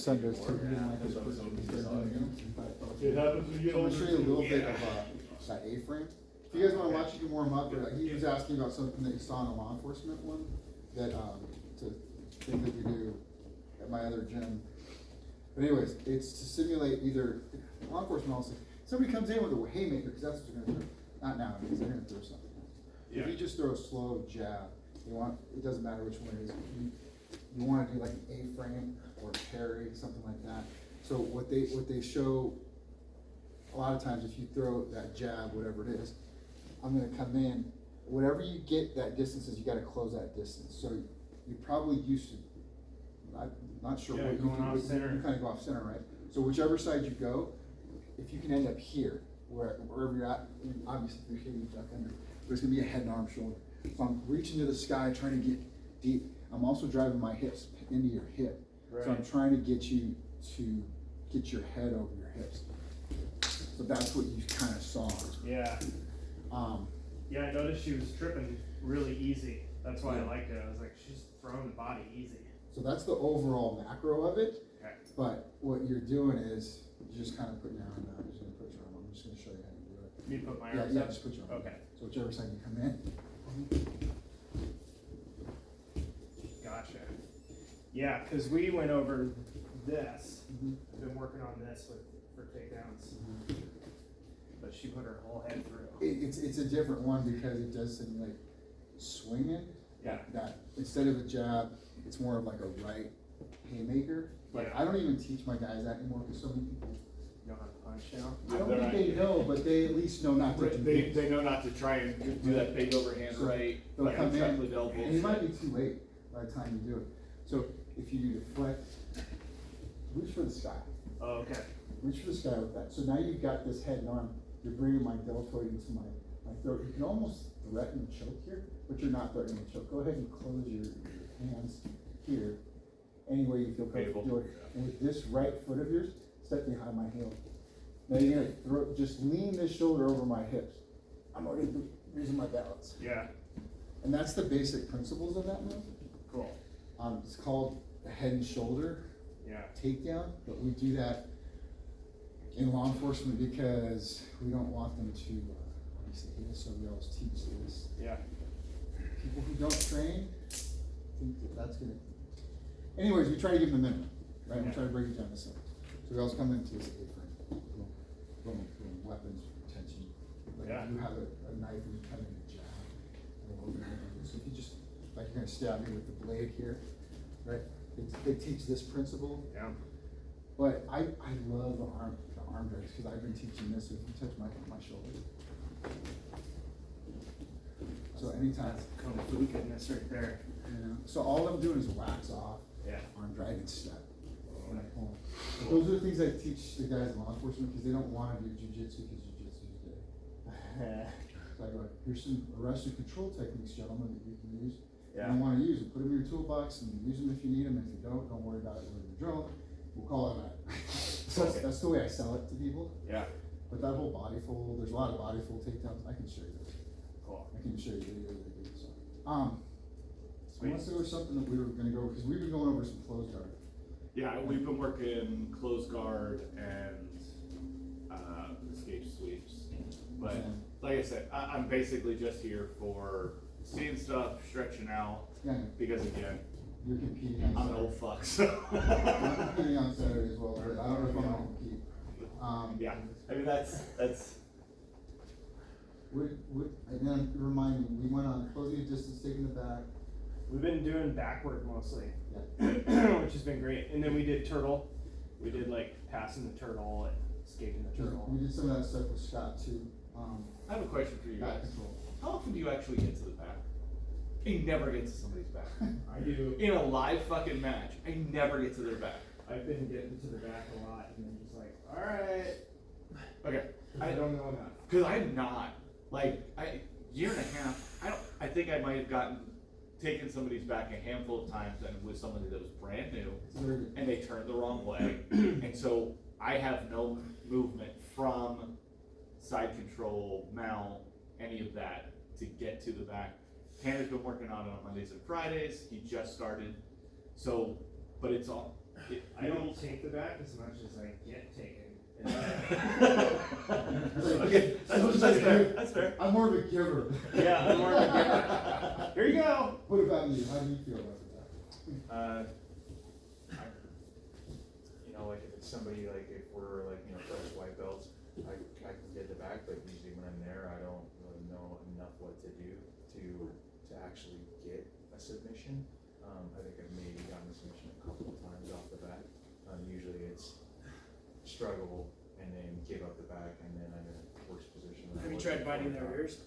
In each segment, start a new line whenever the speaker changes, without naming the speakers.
son does too. He didn't like his
It happens when you
So
get
I'm
older.
gonna show you a little bit of that A-frame. If you guys wanna watch, you can warm up. He was asking about something that he saw in a law enforcement one, that, to thing that we do at my other gym. But anyways, it's to simulate either, law enforcement also, somebody comes in with a haymaker, cause that's what they're gonna do. Not nowadays, they're gonna throw something. If you just throw a slow jab, it doesn't matter which one it is. You wanna do like an A-frame or a parry, something like that. So what they show, a lot of times if you throw that jab, whatever it is, I'm gonna come in, whatever you get that distance is, you gotta close that distance. So you probably used to, I'm not sure
Yeah,
what you
going
do,
off
but
center.
you kinda go off center, right? So whichever side you go, if you can end up here, wherever you're at, obviously if you're here, you duck under, but it's gonna be a head and arm shoulder. So I'm reaching to the sky, trying to get deep. I'm also driving my hips into your hip. So I'm
Right.
trying to get you to get your head over your hips. So that's what you kind of saw.
Yeah.
Um,
Yeah, I noticed she was tripping really easy. That's why I
Yeah.
liked it. I was like, she's throwing the body easy.
so that's the overall macro of it.
Okay.
But what you're doing is you're just kind of putting your arm down. I'm just gonna put your arm on. I'm just gonna show you how to do it.
You put my
Yeah,
arms
yeah,
up?
just put your arm.
Okay.
So whichever side you come in.
Gotcha. Yeah, because we went over this.
Mhm.
I've been working on this for takedowns. But she put her whole head through.
It's a different one because it does simulate swinging.
Yeah.
That instead of a jab, it's more of like a right haymaker. But
Yeah.
I don't even teach my guys that anymore because so many people.
You don't have to punch now.
I don't
They're
think
not-
they know, but they at least know not to do it.
They know not to try and do that big overhand
So
right,
they'll
like
come in,
track with elbows.
and it might be too late by the time you do it. So if you deflect, reach for the sky.
Oh, okay.
Reach for the sky with that. So now you've got this head and arm. You're bringing my deltoid into my throat. You can almost threaten a choke here, but you're not threatening a choke. Go ahead and close your hands here, any way you feel comfortable doing it. And with this right foot of yours, step behind my heel. Now you're gonna just lean this shoulder over my hips. I'm already using my balance.
Yeah.
And that's the basic principles of that move.
Cool.
It's called a head and shoulder
Yeah.
takedown, but we do that in law enforcement because we don't want them to obviously hit us, so we always teach this.
Yeah.
People who don't train think that that's gonna. Anyways, we try to give them a minimum, right? We
Yeah.
try to break it down to something. So we always come into this A-frame, boom, weapons, retention. Like
Yeah.
if you have a knife and you come in a jab, so if you just, like you're gonna stab me with the blade here, right? They teach this principle.
Yeah.
But I love the arm drags, because I've been teaching this, if you touch my shoulder. So anytime,
Kung Fu goodness right there.
you know, so all I'm doing is wax off,
Yeah.
arm drag and step. When I pull. But those are the things I teach the guys in law enforcement, because they don't wanna do jujitsu, because jujitsu's dead. So I go, here's some arrest and control techniques, gentlemen, that you can use. You
Yeah.
don't wanna use them, put them in your toolbox and use them if you need them. If you don't worry about it with your drill. We'll call it that. So that's the way I sell it to people.
Yeah.
But that whole body fold, there's a lot of body fold takedowns. I can show you this.
Cool.
I can show you videos I do. So,
Sweet.
unless there was something that we were gonna go, because we've been going over some closed guard.
Yeah, we've been working close guard and escape sweeps. But
Yeah.
like I said, I'm basically just here for seeing stuff, stretching out,
Yeah,
because again,
you're competing on
I'm an
Saturday.
old fuck, so.
I'm competing on Saturday as well, but I don't know if I'm gonna compete.
Yeah, I mean, that's,
And then remind me, we went on closing a distance, taking the back.
We've been doing back work mostly,
Yeah.
which has been great. And then we did turtle. We did like passing the turtle and escaping the turtle.
We did some of that stuff with Scott too.
I have a question for you
Back
guys.
control.
How often do you actually get to the back? I never get to somebody's back.
I do.
In a live fucking match, I never get to their back.
I've been getting to the back a lot and then just like, alright.
Okay,
I don't know enough.
cause I'm not, like, year and a half, I think I might have taken somebody's back a handful of times and with somebody that was brand new,
It's very good.
and they turned the wrong way. And so I have no movement from side control, mount, any of that to get to the back. Tanner's been working on it on Mondays and Fridays. He just started. So, but it's all,
I don't take the back as much as I get taken.
Okay, that's fair, that's fair.
I'm more of a giver.
Yeah, I'm more of a giver. Here you go.
What about you? How do you feel about that?
You know, like if it's somebody, like if we're like, you know, fresh white belts, I can get the back, but usually when I'm there, I don't really know enough what to do to actually get a submission. I think I've maybe gotten a submission a couple of times off the bat. Usually it's struggle and then give up the back and then I'm in a worse position. than I
Have you
was
tried
before.
biting their ears?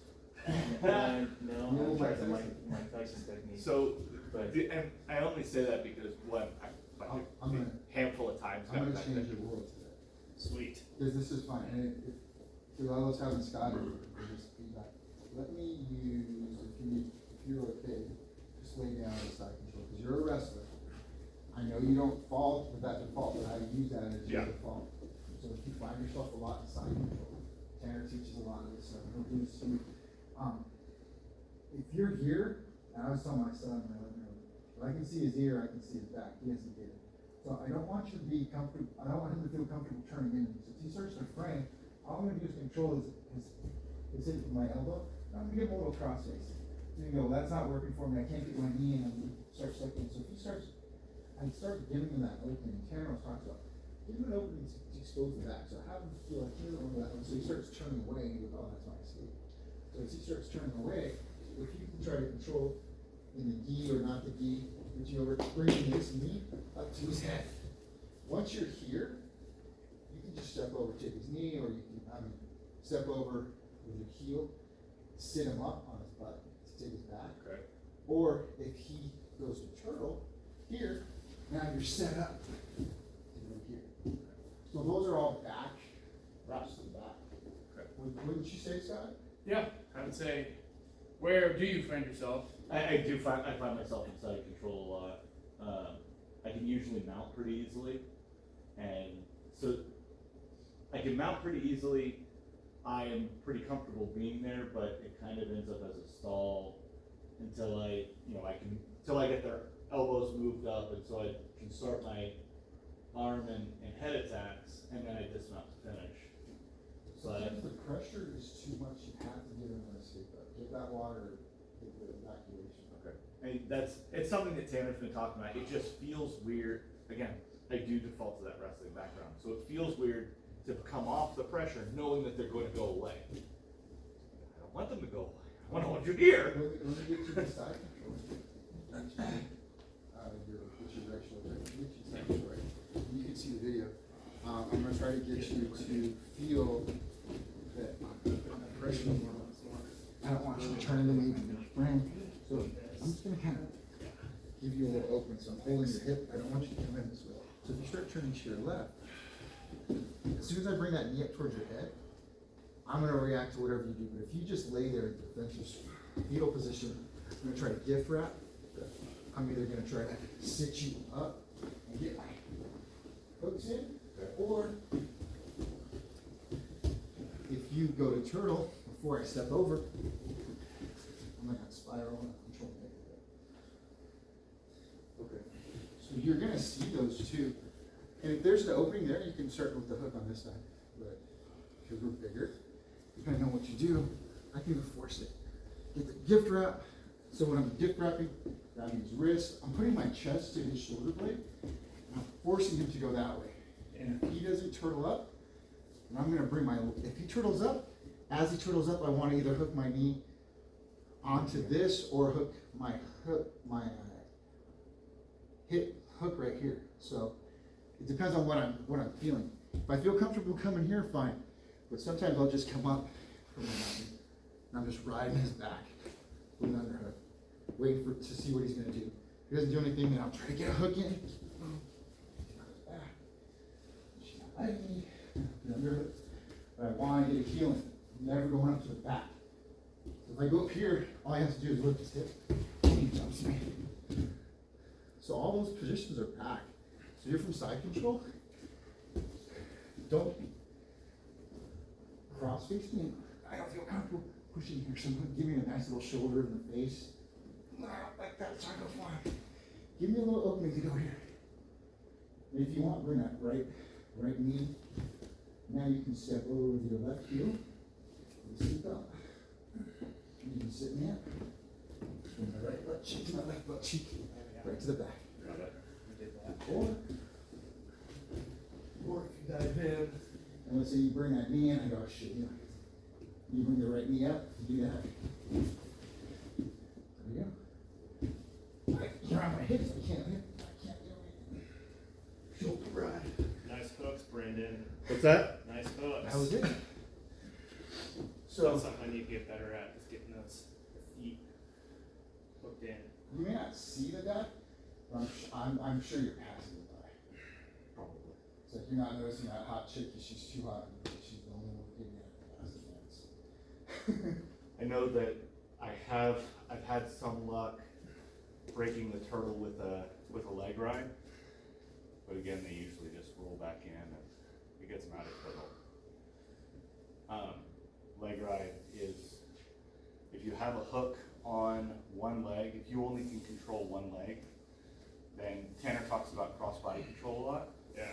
No, I tried the Mike Tyson technique.
So,
But
and I only say that because what, like
I'm
a
gonna-
handful of times.
I'm gonna
got
change
that.
your world today.
Sweet.
Because this is fine, and because I was having Scott give this feedback. Let me use, if you're okay, just lay down on side control, because you're a wrestler. I know you don't fall with that default, but I use that as your
Yeah.
default. So if you find yourself a lot in side control, Tanner teaches a lot of this stuff, he'll do this to you. If you're here, and I was telling my son, if I can see his ear, I can see his back, he doesn't get it. So I don't want you to be comfortable, I don't want him to feel comfortable turning in. So if he starts to frame, all I'm gonna do is control his hip with my elbow, and I'm gonna give him a little cross face. You go, that's not working for me, I can't get my knee in, and he starts sucking. So if he starts, I start giving him that opening, Tanner was talking about, give him an opening to expose the back, so have him feel like he doesn't want that one, so he starts turning away, and he goes, oh, that's my escape. So as he starts turning away, if you can try to control in the gi or not the gi, but you know, bringing this knee up to his head. Once you're here, you can just step over, take his knee, or you can, step over with your heel, sit him up on his butt to take his back.
Okay.
Or if he goes to turtle, here, now you're set up to go here. So those are all back, wraps to the back.
Okay.
Wouldn't you say, Scott?
Yeah, I would say, where do you find yourself?
I find myself in side control a lot. I can usually mount pretty easily, and so I can mount pretty easily. I am pretty comfortable being there, but it kind of ends up as a stall until until I get their elbows moved up, and so I can start my arm and head attacks, and then I dismount to finish. So
If the pressure is too much, you have to get him an escape up. Get that water, get the evacuation.
Okay. It's something that Tanner's been talking about. It just feels weird. Again, I do default to that wrestling background, so it feels weird to come off the pressure knowing that they're going to go away. I don't want them to go away. I want to hold you here.
Let me get you the side control. Your right shoulder. Get you side control, right? You can see the video. I'm gonna try to get you to feel that pressure. I don't want you to turn into me and spring. So I'm just gonna kind of give you a little open. So I'm holding your hip. I don't want you to come in this way. So if you start turning to your left, as soon as I bring that knee up towards your head, I'm gonna react to whatever you do. But if you just lay there in defensive fetal position, I'm gonna try to gift wrap. I'm either gonna try to sit you up and get my hooks in, or if you go to turtle before I step over, I'm not gonna spiral and control it. Okay. So you're gonna see those two. And if there's an opening there, you can start with the hook on this side. But because we're bigger, depending on what you do, I can even force it. Get the gift wrap. So when I'm gift wrapping, grabbing his wrist, I'm putting my chest to his shoulder blade, and I'm forcing him to go that way. And if he doesn't turtle up, then I'm gonna bring if he turtles up, as he turtles up, I wanna either hook my knee onto this or hook my hip hook right here. So it depends on what I'm feeling. If I feel comfortable coming here, fine. But sometimes I'll just come up from the mountain, and I'm just riding his back with an underhook, waiting to see what he's gonna do. If he doesn't do anything, then I'll try to get a hook in. But I want to get a healing, never going up to the back. So if I go up here, all I have to do is lift his hip, and he jumps me. So all those positions are back. So you're from side control. Don't cross face me. I don't feel comfortable pushing here, so I'm gonna give you a nice little shoulder in the face. Like that, so I go flying. Give me a little opening to go here. And if you want, bring that right knee. Now you can step over with your left heel. And sit up. You can sit in there. Bring my right butt cheek to my left butt cheek. Right to the back.
Got it.
We did that.
Or if you dive in, and let's say you bring that knee in, I go, oh, shit, you bring the right knee up, you do that. There you go. You're on my hips, I can't do it. Shoulder ride.
Nice hooks, Brendan.
What's that?
Nice hooks.
That was it.
That's
So,
something I need to get better at, is getting those feet hooked in.
you may not see the guy, but I'm sure you're passing the guy.
Probably.
It's like you're not noticing that hot chick because she's too hot, she's the only one getting it past the fence.
I know that I've had some luck breaking the turtle with a leg ride, but again, they usually just roll back in and it gets them out of turtle. Leg ride is, if you have a hook on one leg, if you only can control one leg, then Tanner talks about crossbody control a lot.
Yeah.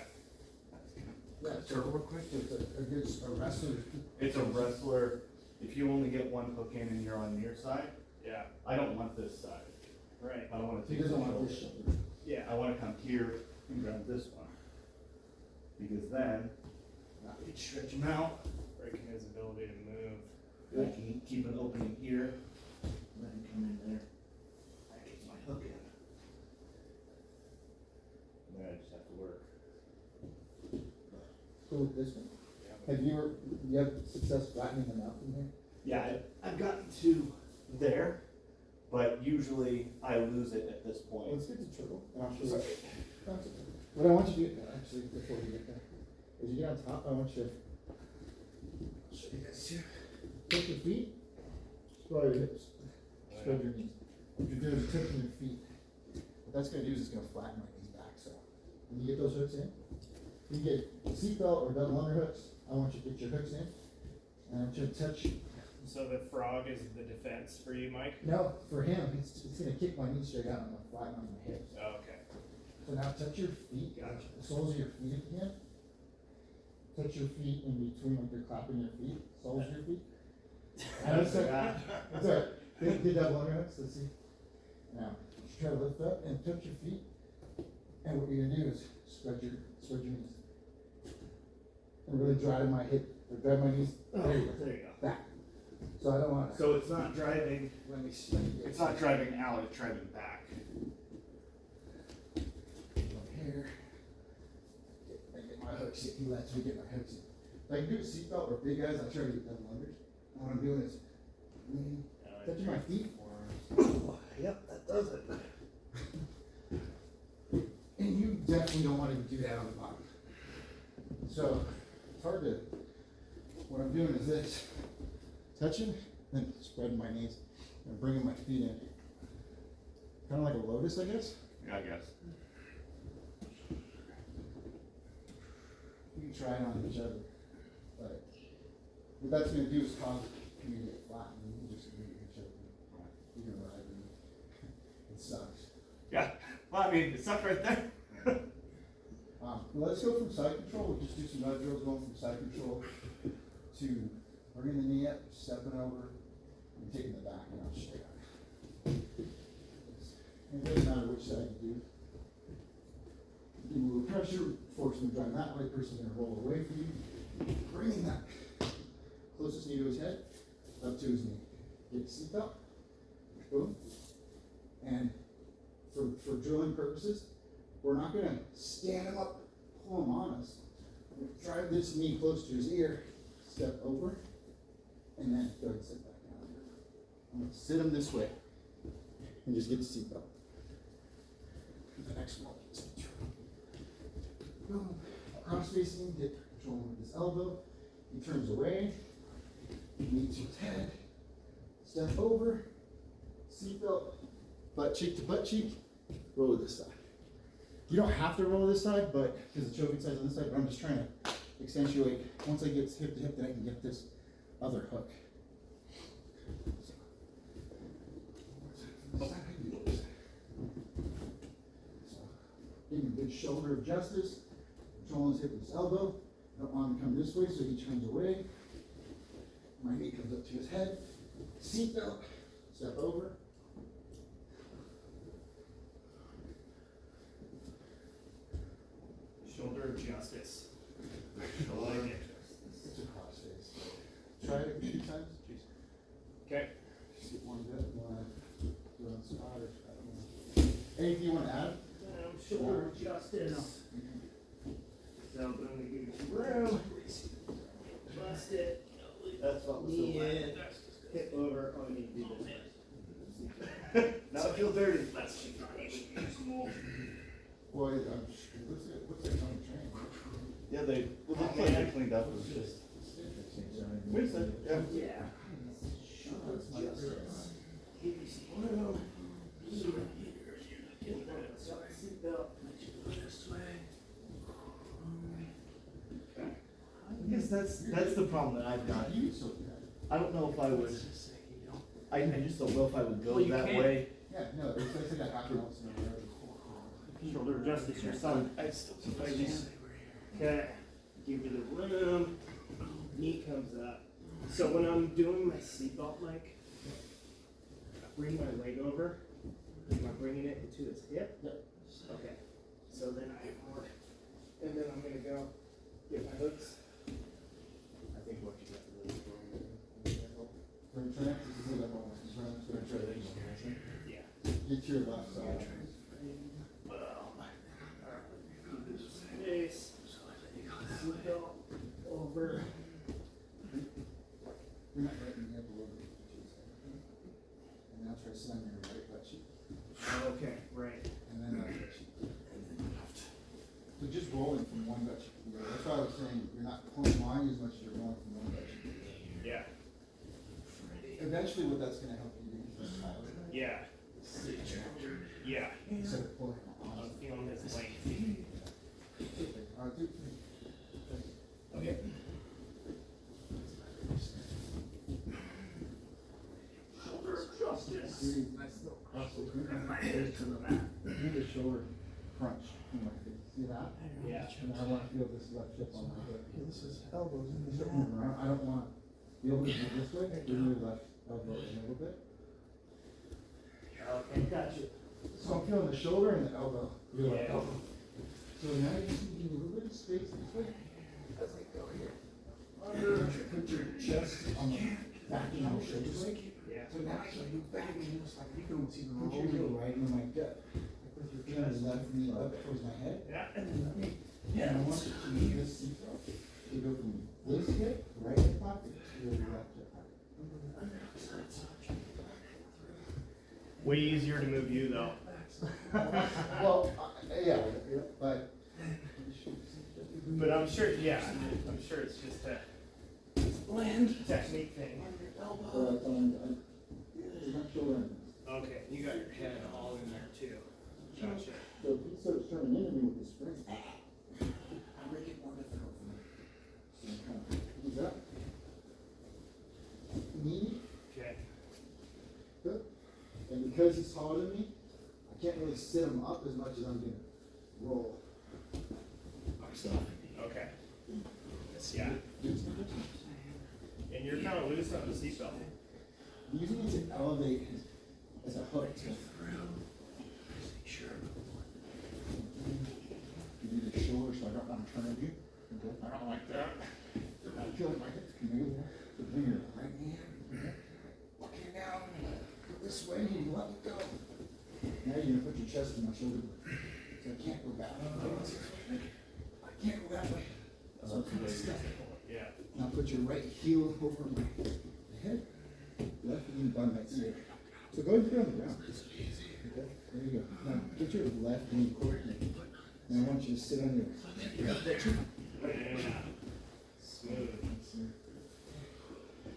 Yeah, turtle real quick, it's a wrestler.
It's a wrestler, if you only get one hook in and you're on your side,
Yeah.
I don't want this side.
Right.
I don't want to
He
take
doesn't
the
want
shoulder.
this shoulder.
Yeah.
I want to come here and grab this one. Because then, I can stretch him out,
Breaking his ability to move.
I can keep an opening here, and then come in there. I get my hook in. And then I just have to work.
Go with this one.
Yeah.
Have you have success flattening them out from here?
Yeah, I've gotten to there, but usually I lose it at this point.
Let's get to turtle, and I'll show you. That's okay. What I want you to do, actually, before we get there, is you get on top, I want you to, I'll show you guys here. Take your feet, spread your hips, spread your knees. What you're doing is tipping your feet. What that's gonna do is it's gonna flatten my knees back, so. When you get those hooks in, you get seatbelt or double underhooks, I want you to get your hooks in, and I want you to touch.
So the frog is the defense for you, Mike?
No, for him, it's gonna kick my knees straight out and I'm gonna flatten on my hips.
Oh, okay.
So now touch your feet,
Gotcha.
the soles of your feet again. Touch your feet in between, like you're clapping your feet, soles of your feet. That's alright. That's alright. Did double underhooks, let's see. Now, just try to lift up and touch your feet. And what you're gonna do is spread your knees. And really drive my hip, or drive my knees, there you go,
There you go.
back. So I don't wanna,
So it's not driving,
let me
it's not driving out, it's driving back.
Here. Get my hooks in. He lets me get my hooks in. If I can do a seatbelt or big guys, I try to get double unders. And what I'm doing is leaning, touching my feet. Yep, that does it. And you definitely don't want to do that on the bottom. So it's hard to, what I'm doing is this, touching, then spreading my knees and bringing my feet in. Kind of like a lotus, I guess.
Yeah, I guess.
You can try it on each other, but what that's gonna do is cause you to get flat, and you can just leave each other. You can ride, and it sucks.
Yeah, well, I mean, it sucked right there.
Let's go from side control, we'll just do some nut drills going from side control to bringing the knee up, stepping over, and taking the back and out straight out. And it doesn't matter which side you do. Give a little pressure, force them to drive that way, person's gonna roll away from you. Bringing that closest knee to his head, up to his knee. Get the seatbelt, boom. And for drilling purposes, we're not gonna stand him up, pull him on us. We're gonna drive this knee close to his ear, step over, and then go and sit back down. I'm gonna sit him this way, and just get the seatbelt. The next one. Boom. Cross facing, get control with his elbow. He turns away, knee to his head, step over, seatbelt, butt cheek to butt cheek, roll to this side. You don't have to roll to this side, but because the choking side's on this side, but I'm just trying to accentuate. Once I get hip to hip, then I can get this other hook. So, Give him a good shoulder of justice, controlling his hip with his elbow. Don't want him to come this way, so he turns away. My knee comes up to his head. Seatbelt, step over.
Shoulder of justice.
Shoulder. It's a cross face. Try it a few times. Jeez.
Okay.
Just get one bit, wanna do it on spot or, I don't know. Anything you wanna add?
Shoulder of justice. So I'm gonna give you some room. Bust it.
That's what was
Knee
so
in. Hip over. Oh, I need to do this.
Now it feels dirty.
Boy, what's that on the train?
Yeah, they cleaned up. It was just. Wait a second. Yeah.
Yeah. Shoulder of justice. Give you some room. Seatbelt. This way.
I guess that's the problem that I've got.
You so bad.
I don't know if I would. I just don't know if I would go
Well, you
that
can.
way.
Yeah, no, it's like that happens once in a while.
Shoulder of justice, your son.
I still.
Okay, give you the room. Knee comes up. So when I'm doing my seatbelt mic, I bring my leg over. Am I bringing it into his hip?
Yep.
Okay. So then I have more. And then I'm gonna go get my hooks. I think what you got to do is
From trans, this is like almost as random as a train.
yeah.
Get to your left side.
Space. Seatbelt over.
You're not letting me up a little bit. And now try slamming your right butt cheek.
Okay, right.
And then left butt cheek. So just rolling from one butt cheek to the other. That's why I was saying you're not pulling line as much as you're rolling from one butt cheek to the other.
Yeah.
Eventually what that's gonna help you do is just tighten it.
Yeah. Yeah.
Instead of pulling on.
I'm feeling this length.
Alright, dude.
Okay. Shoulder of justice.
Nice little cross. Do the shoulder crunch in my face. See that?
Yeah.
And I wanna feel this left hip on my hip.
This is elbows in the
Just move around. I don't wanna be able to move this way, move left elbow in a little bit.
Okay, gotcha.
So I'm feeling the shoulder and the elbow. Your left
Yeah.
elbow. So now you just need a little bit of space this way. As I go here. Under, put your chest on the back of your shoulders.
Yeah.
So now I can move back.
You can almost even
Put your heel right in my gut. With your chest, left knee up towards my head.
Yeah.
And I want you to move this seatbelt to go from this hip, right hip pocket, to your left hip pocket.
Way easier to move you though.
Well, yeah, but.
But I'm sure, yeah, I'm sure it's just a technique thing. Okay, you got your head all in there too. Gotcha.
So if he starts turning into me with his springs, I make it more difficult for me. So kind of ease up. Knee,
Okay.
good. And because he's taller than me, I can't really sit him up as much as I'm gonna roll.
Okay. Yeah. And you're kind of loose on the seatbelt.
Using it to elevate as a hook. You do the shoulder so I don't want to turn you. Okay. I don't like that. I feel like my hips can move. So bring your right hand. Looking down. Go this way and you let it go. Now you're gonna put your chest in my shoulder. So I can't go back. I can't go that way. So I'm kind of stuck.
Yeah.
Now put your right heel over my head. Left knee by my ear. So go ahead and put it on the ground. Okay, there you go. Now get your left knee coordinated. And I want you to sit on your left butt cheek.
Yeah. Smooth.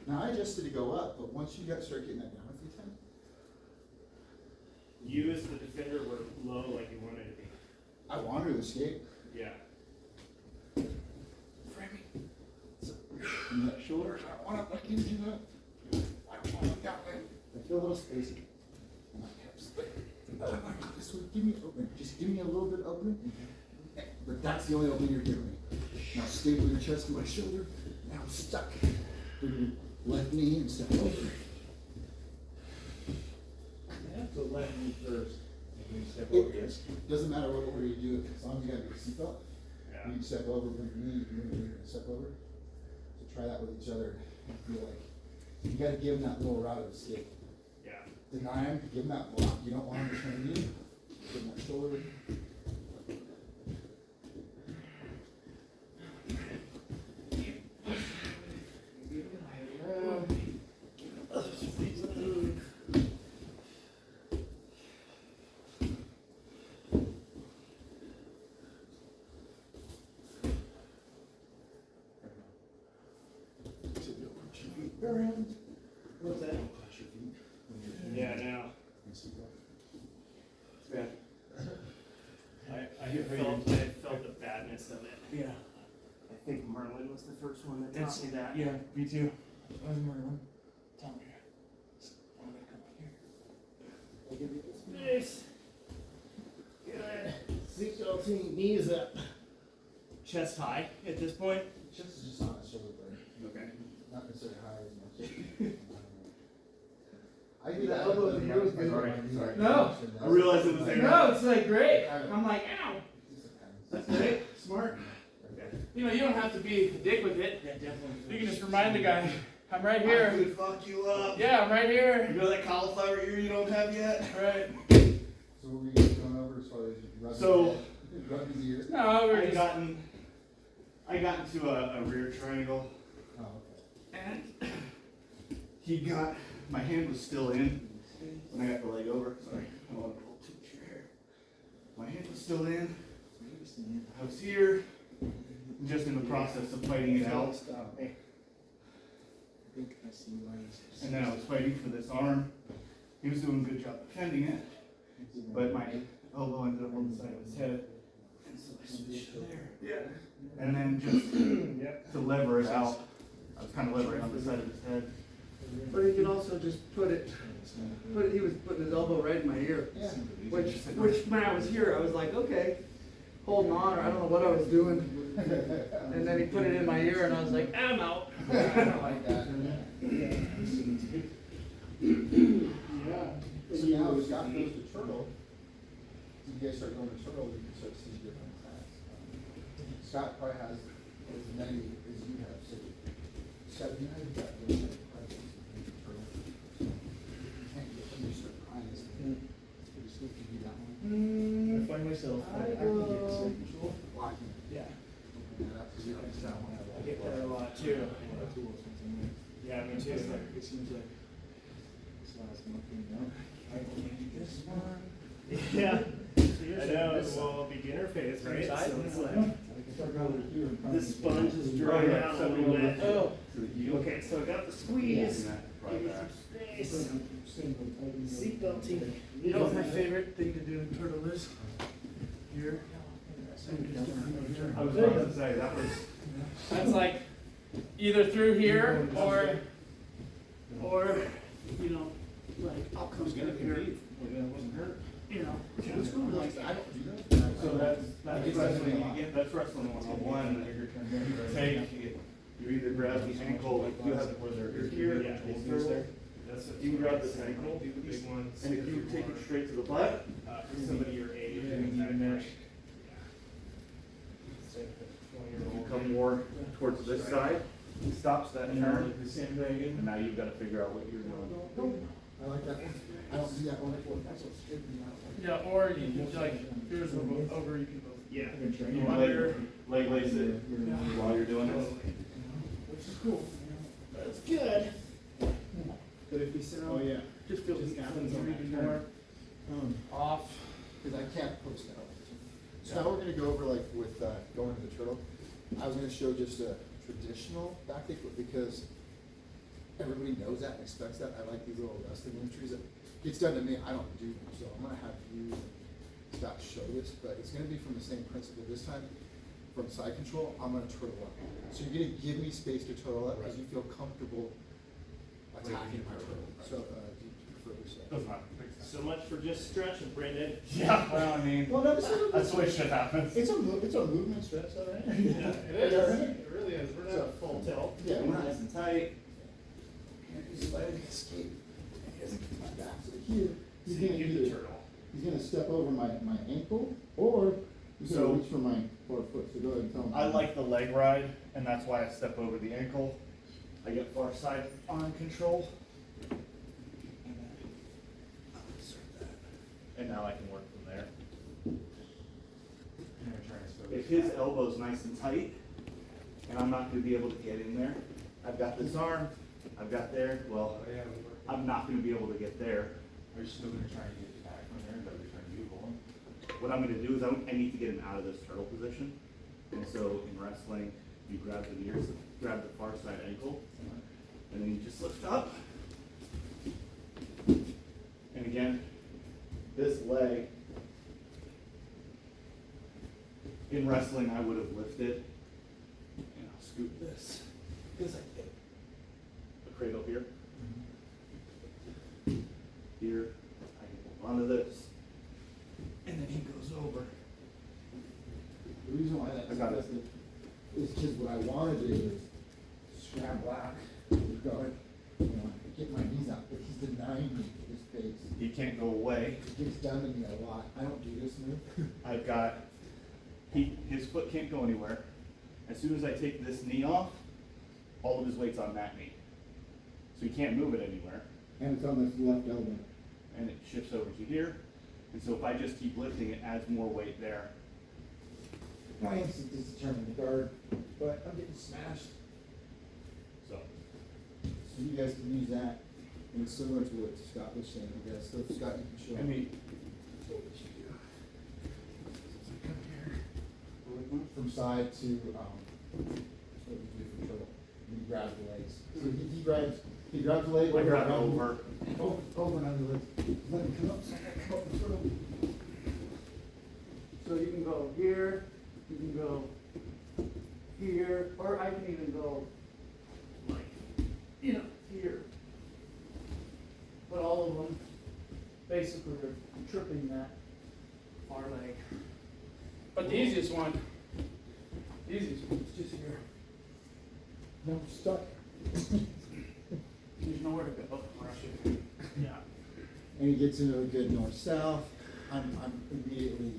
Now I adjusted to go up, but once you start getting that down a few times,
You as the defender were low like you wanted to be.
I want her to escape.
Yeah.
Framing. So, and that shoulder, I don't want to like into that. I don't want to look that way. I feel a little spacey. And my hips. I want to go this give me opening, just give me a little bit of opening. But that's the only opening you're giving me. Now stable your chest to my shoulder. Now I'm stuck. Bring your left knee and step over.
I have to let me first. And you step
It
over this.
doesn't matter what order you do it, as long as you got your seatbelt.
Yeah.
You can step over, bring your knee, you move your step over. So try that with each other. I feel like you gotta give them that little route of escape.
Yeah.
Deny them, give them that block. You don't want them to turn you. Give them that shoulder.
What's that? Yeah, now.
Yeah.
I felt the badness of it.
Yeah.
I think Merlin was the first one that taught me that.
Yeah, me too. I was Merlin. Tell me. I'm gonna come here.
Nice. Good. Seatbelting, knees up. Chest high at this point.
Chest is just on the shoulder blade.
Okay.
Not necessarily high as much. I do
The
that.
elbow in here was good.
Sorry.
No.
I realized it was there.
No, it's like great. I'm like, ow.
That's
That's great. Smart.
Okay.
You know, you don't have to be a dick with it.
Yeah, definitely.
You can just remind the guy, I'm right
I
here.
could fuck you up.
Yeah, I'm right
You
here.
know that cauliflower ear you don't have yet?
Right.
So what were you going over as far as rubbing
So-
his head? Rubbing his ear?
No, we're just.
I got into a rear triangle,
Oh, okay.
and my hand was still in when I got the leg over. Sorry, I don't want to pull too much of your hair. My hand was still in. I was here, just in the process of fighting it out. And then I was fighting for this arm. He was doing a good job defending it, but my elbow ended up on the side of his head. And so I switched to there.
Yeah.
And then just
Yep.
to lever it out, I was kind of levering on the side of his head.
But he could also just put it, he was putting his elbow right in my ear.
Yeah.
Which when I was here, I was like, okay, holding on, or I don't know what I was doing. And then he put it in my ear and I was like, I'm out.
I don't like that. So now as Scott goes to Turtle, you guys start going to Turtle, you can start seeing different class. Scott probably has as many as you have, so Scott, you know how you got those like projects in Turtle? You can't get them, you start crying, it's pretty sweet to do that one.
I find myself.
I can get sick control. Blocking.
Yeah.
Open that up, 'cause you don't use that one.
I get that a lot too. Yeah, me too.
It seems like this last month, you know, I need this one.
Yeah. I know. Well, beginner phase, right? So it's like this sponge is drying
Oh, yeah,
out a
something
little
over
bit.
here.
Oh. Okay, so I got the squeeze. Give me some space. Seatbelting.
You know what my favorite thing to do in Turtle is? Here.
I was about to say, that was,
That's like either through here or
You know, like, I'll come down here, you know.
Like, I don't do that.
so that's wrestling, that's wrestling 101. You take, you either grab the ankle, like you have it where they're here,
Yeah.
it's there.
That's what
You can grab this ankle,
do the big ones.
and if you take it straight to the butt,
For somebody your age.
you can even match. If you come more towards this side, it stops that turn, and now you've got to figure out what you're doing.
I like that one. I don't do that one before. That's what's good.
yeah, or you can like here's over you can both.
Yeah.
You can leg lace it while you're doing this.
Which is cool.
That's good.
But if you sit
Oh,
on,
yeah.
just feel the scaffolds on
Reading
that
more
turn.
off.
Because I can't post that. So now we're gonna go over like with, going to the Turtle. I was gonna show just a traditional back kick, but because everybody knows that and expects that, I like these little wrestling entries. It gets done to me, I don't do them, so I'm gonna have you, Scott, show this, but it's gonna be from the same principle this time. From side control, I'm gonna turtle up. So you're gonna give me space to turtle up as you feel comfortable attacking my turtle. So, do you prefer this?
Doesn't matter.
So much for just stretching, Brendan.
Yeah, well, I mean,
Well, no, this is
that's the way shit happens.
it's a movement stretch, all right?
Yeah, it is. It really is. We're not full tilt.
Yeah, we're not.
Nice and tight.
His leg escape. He doesn't come back. So here, he's
See,
gonna
you the
either,
turtle.
he's gonna step over my ankle, or he's gonna
So-
reach for my forefoot. So go ahead and tell him.
I like the leg ride, and that's why I step over the ankle. I get far side arm control. And now I can work from there. If his elbow's nice and tight, and I'm not gonna be able to get in there, I've got this arm, I've got there, well, I'm not gonna be able to get there.
Are you still gonna try and get back from there, but you're trying to do going?
What I'm gonna do is I need to get him out of this turtle position. And so in wrestling, you grab grab the far side ankle, and then you just lift up. And again, this leg, in wrestling, I would have lifted, and I'll scoop this, because I get the cradle here. Here, I can hold onto this, and then he goes over.
The reason why that's
I got it.
is because what I want to do is scrap back, guard, you know, get my knees out, but he's denying me his space.
He can't go away.
It gets done to me a lot. I don't do this move.
I've got, his foot can't go anywhere. As soon as I take this knee off, all of his weight's on that knee. So he can't move it anywhere,
And it's on this left elbow.
and it shifts over to here. And so if I just keep lifting, it adds more weight there.
My instinct is to turn the guard, but I'm getting smashed.
So,
So you guys can use that. And it's similar to what Scott was saying, I guess. So Scott, you can show.
I mean,
From side to, what do you do for turtle? You grab the legs. So he grabs the leg.
I grab it
around-
over.
Over and under the legs. Let him come up, so I can come up the turtle.
So you can go here, you can go here, or I can even go like, you know, here. But all of them basically are tripping that far leg.
But the easiest one is just here.
No, I'm stuck.
There's nowhere to go.
Yeah.
And he gets into a good north-south. I'm immediately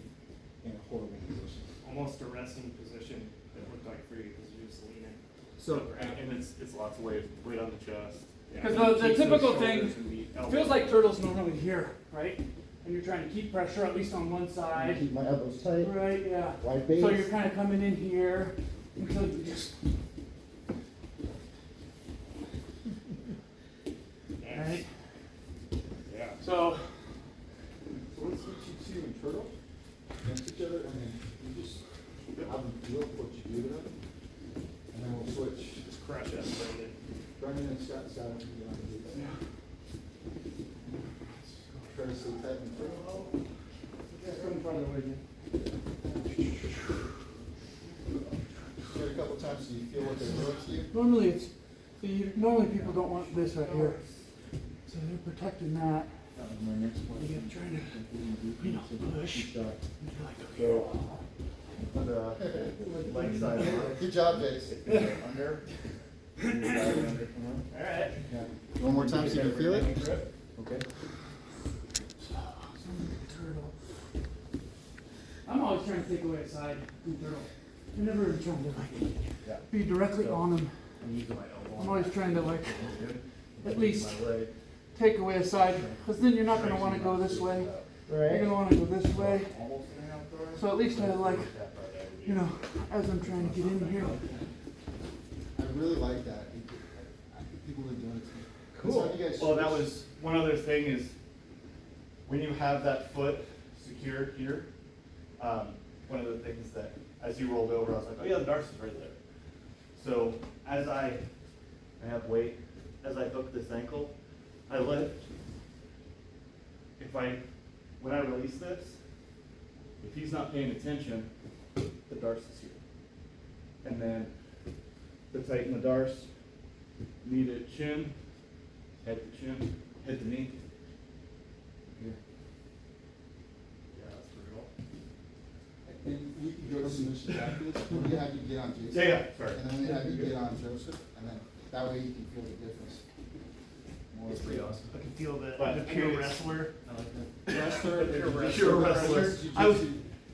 in a horrible position.
Almost a resting position, it looked like for you, because you're just leaning.
So,
And it's lots of weight on the chest.
Because
And it
the
keeps those
typical
shoulders
thing
and the
It
elbows.
feels like turtles normally here, right? And you're trying to keep pressure at least on one
I
side.
keep my elbows tight,
Right, yeah.
wide base.
So you're kind of coming in here until you just. Right?
Yeah.
So,
So let's switch you two in turtle against each other, and then you just have them feel what you do to them. And then we'll switch.
Just crush us, Brendan.
Brendan and Scott, you get on the do that. Try to stay tight in turtle.
just come farther away again.
Do it a couple times so you feel what they're doing to you.
Normally it's, normally people don't want this right here. So they're protecting that.
That was my next one.
You're trying to, you know, push.
Shot.
And you're like,
So, on the leg side,
Good job, Jace.
under. And you grab it under from there.
Alright.
Yeah. One more time so you can feel it. Okay.
turtle. I'm always trying to take away a side from turtle. I'm never trying to
Yeah.
be directly on them.
I'm using my elbow.
I'm always trying to at least
My leg.
take away a side, because then you're not going to want to go this way. You're going to want to go this way.
Almost in and out the door.
So at least I as I'm trying to get in here.
I really like that. People are doing it to me.
Cool.
So you guys
Well, that
switch.
was, one other thing is, when you have that foot secured here, one of the things that, as you rolled over, I was like, oh yeah, the darce is right there. So, as I have weight, as I hook this ankle, I lift. When I release this, if he's not paying attention, the darce is here. And then, to tighten the darce, knee to chin, head to chin, head to knee. Here.
go to submissions after this, we're gonna have you get on Jason.
Yeah, sorry.
And then we're gonna have you get on Joseph, and then that way you can feel the difference. More
It's pretty awesome.
I can feel the,
But,
the
I
pure
mean, it's-
wrestler.
I like that.
Wrestler,
Pure wrestler. I was-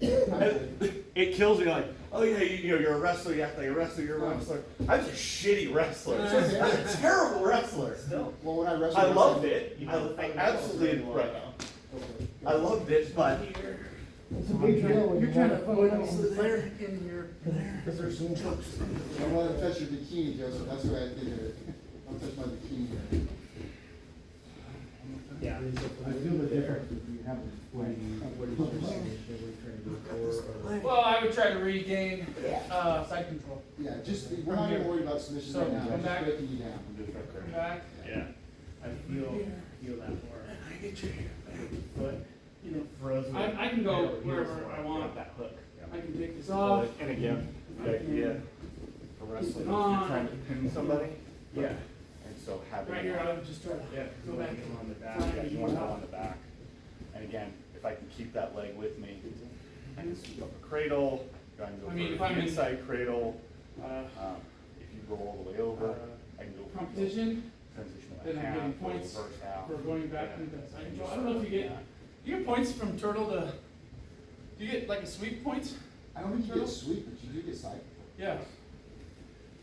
Jiu-jitsu.
It kills me like, oh yeah, you know, you're a wrestler, you act like a wrestler, you're a wrestler. I was a shitty wrestler. I was a terrible wrestler.
Still.
Well, when I wrestled.
I loved
wrestling-
it. I absolutely, right now.
Okay.
I loved it, but
It's a big deal when you're trying to avoid them there in your, because there's some chokes.
I don't wanna touch your bikini, Joseph, that's the way I think of it. Don't touch my bikini.
Yeah.
I feel the difference if you have
Well, I would try to regain, side control.
Yeah, just, we're not even worried about submissions
So,
right now,
come
I'm just
back.
breaking you down.
I'm just right
Come
there.
back.
Yeah, I feel that more. I get you. But, you know, frozen.
I can go wherever I want.
That hook.
I can take this off.
And again, the idea for wrestling, if you're
on.
trying to pin somebody.
Yeah.
And so having.
Right here, I would just try to
Yeah,
go
go
back.
back on the back.
Try
Yeah,
to
you
get
want to
it
go
out.
on the back. And again, if I can keep that leg with me, I can sweep up a cradle, go and go
I mean, if
for
I'm
the
in-
inside cradle.
Uh,
If you roll all the way over, I can go for
competition
transition to
then
a
I'm
half,
getting
go
points
reverse half.
for going back
Yeah.
into side control. I don't know if you get points from turtle to, do you get like a sweep points?
I don't think you get sweep, but you do get side.
Yeah.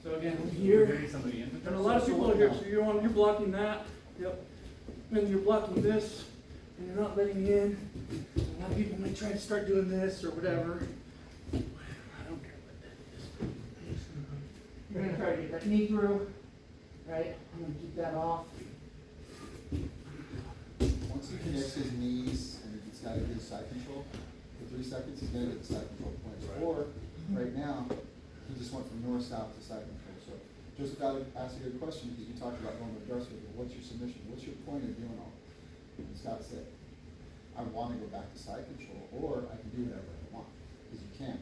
So again, over
You're
here,
getting somebody into
and a lot of people are here, so you're blocking that, yep. And you're blocking this, and you're not letting me in. A lot of people might try to start doing this or whatever. I don't care what that is. You're gonna try to get that knee through, right? I'm gonna keep that off.
Once he connects his knees and he's got a good side control, for 3 seconds, he's gonna get the side control points. Or, right now, he just went from north-south to side control, so just gotta ask a good question, because you talked about going to the dresser, but what's your submission, what's your point of doing all this? And Scott said, I wanna go back to side control, or I can do whatever I want, because you can.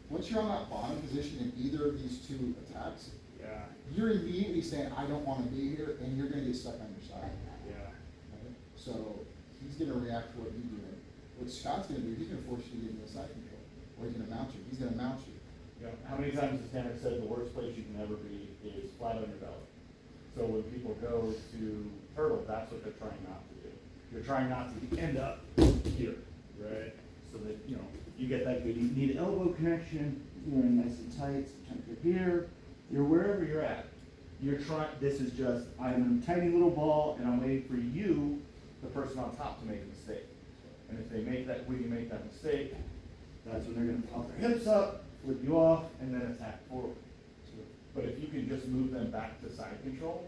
Once you're on that bottom position in either of these two attacks,
Yeah,
you're immediately saying, I don't wanna be here, and you're gonna get stuck on your side.
yeah.
Right? So he's gonna react to what you do. What Scott's gonna do, he's gonna force you to get into side control, or he's gonna mount you. He's gonna mount you.
Yeah. How many times has Tanner said the worst place you can ever be is flat on your belly? So when people go to turtle, that's what they're trying not to do. You're trying not to end up here.
Right.
So that, you know, you get that good, you need elbow connection, you're in nice and tight, sometimes you're here, you're wherever you're at. You're trying, this is just, I'm in a tiny little ball and I'm waiting for you, the person on top, to make a mistake. And if they make that, when you make that mistake, that's when they're gonna pop their hips up, flip you off, and then attack forward. But if you can just move them back to side control,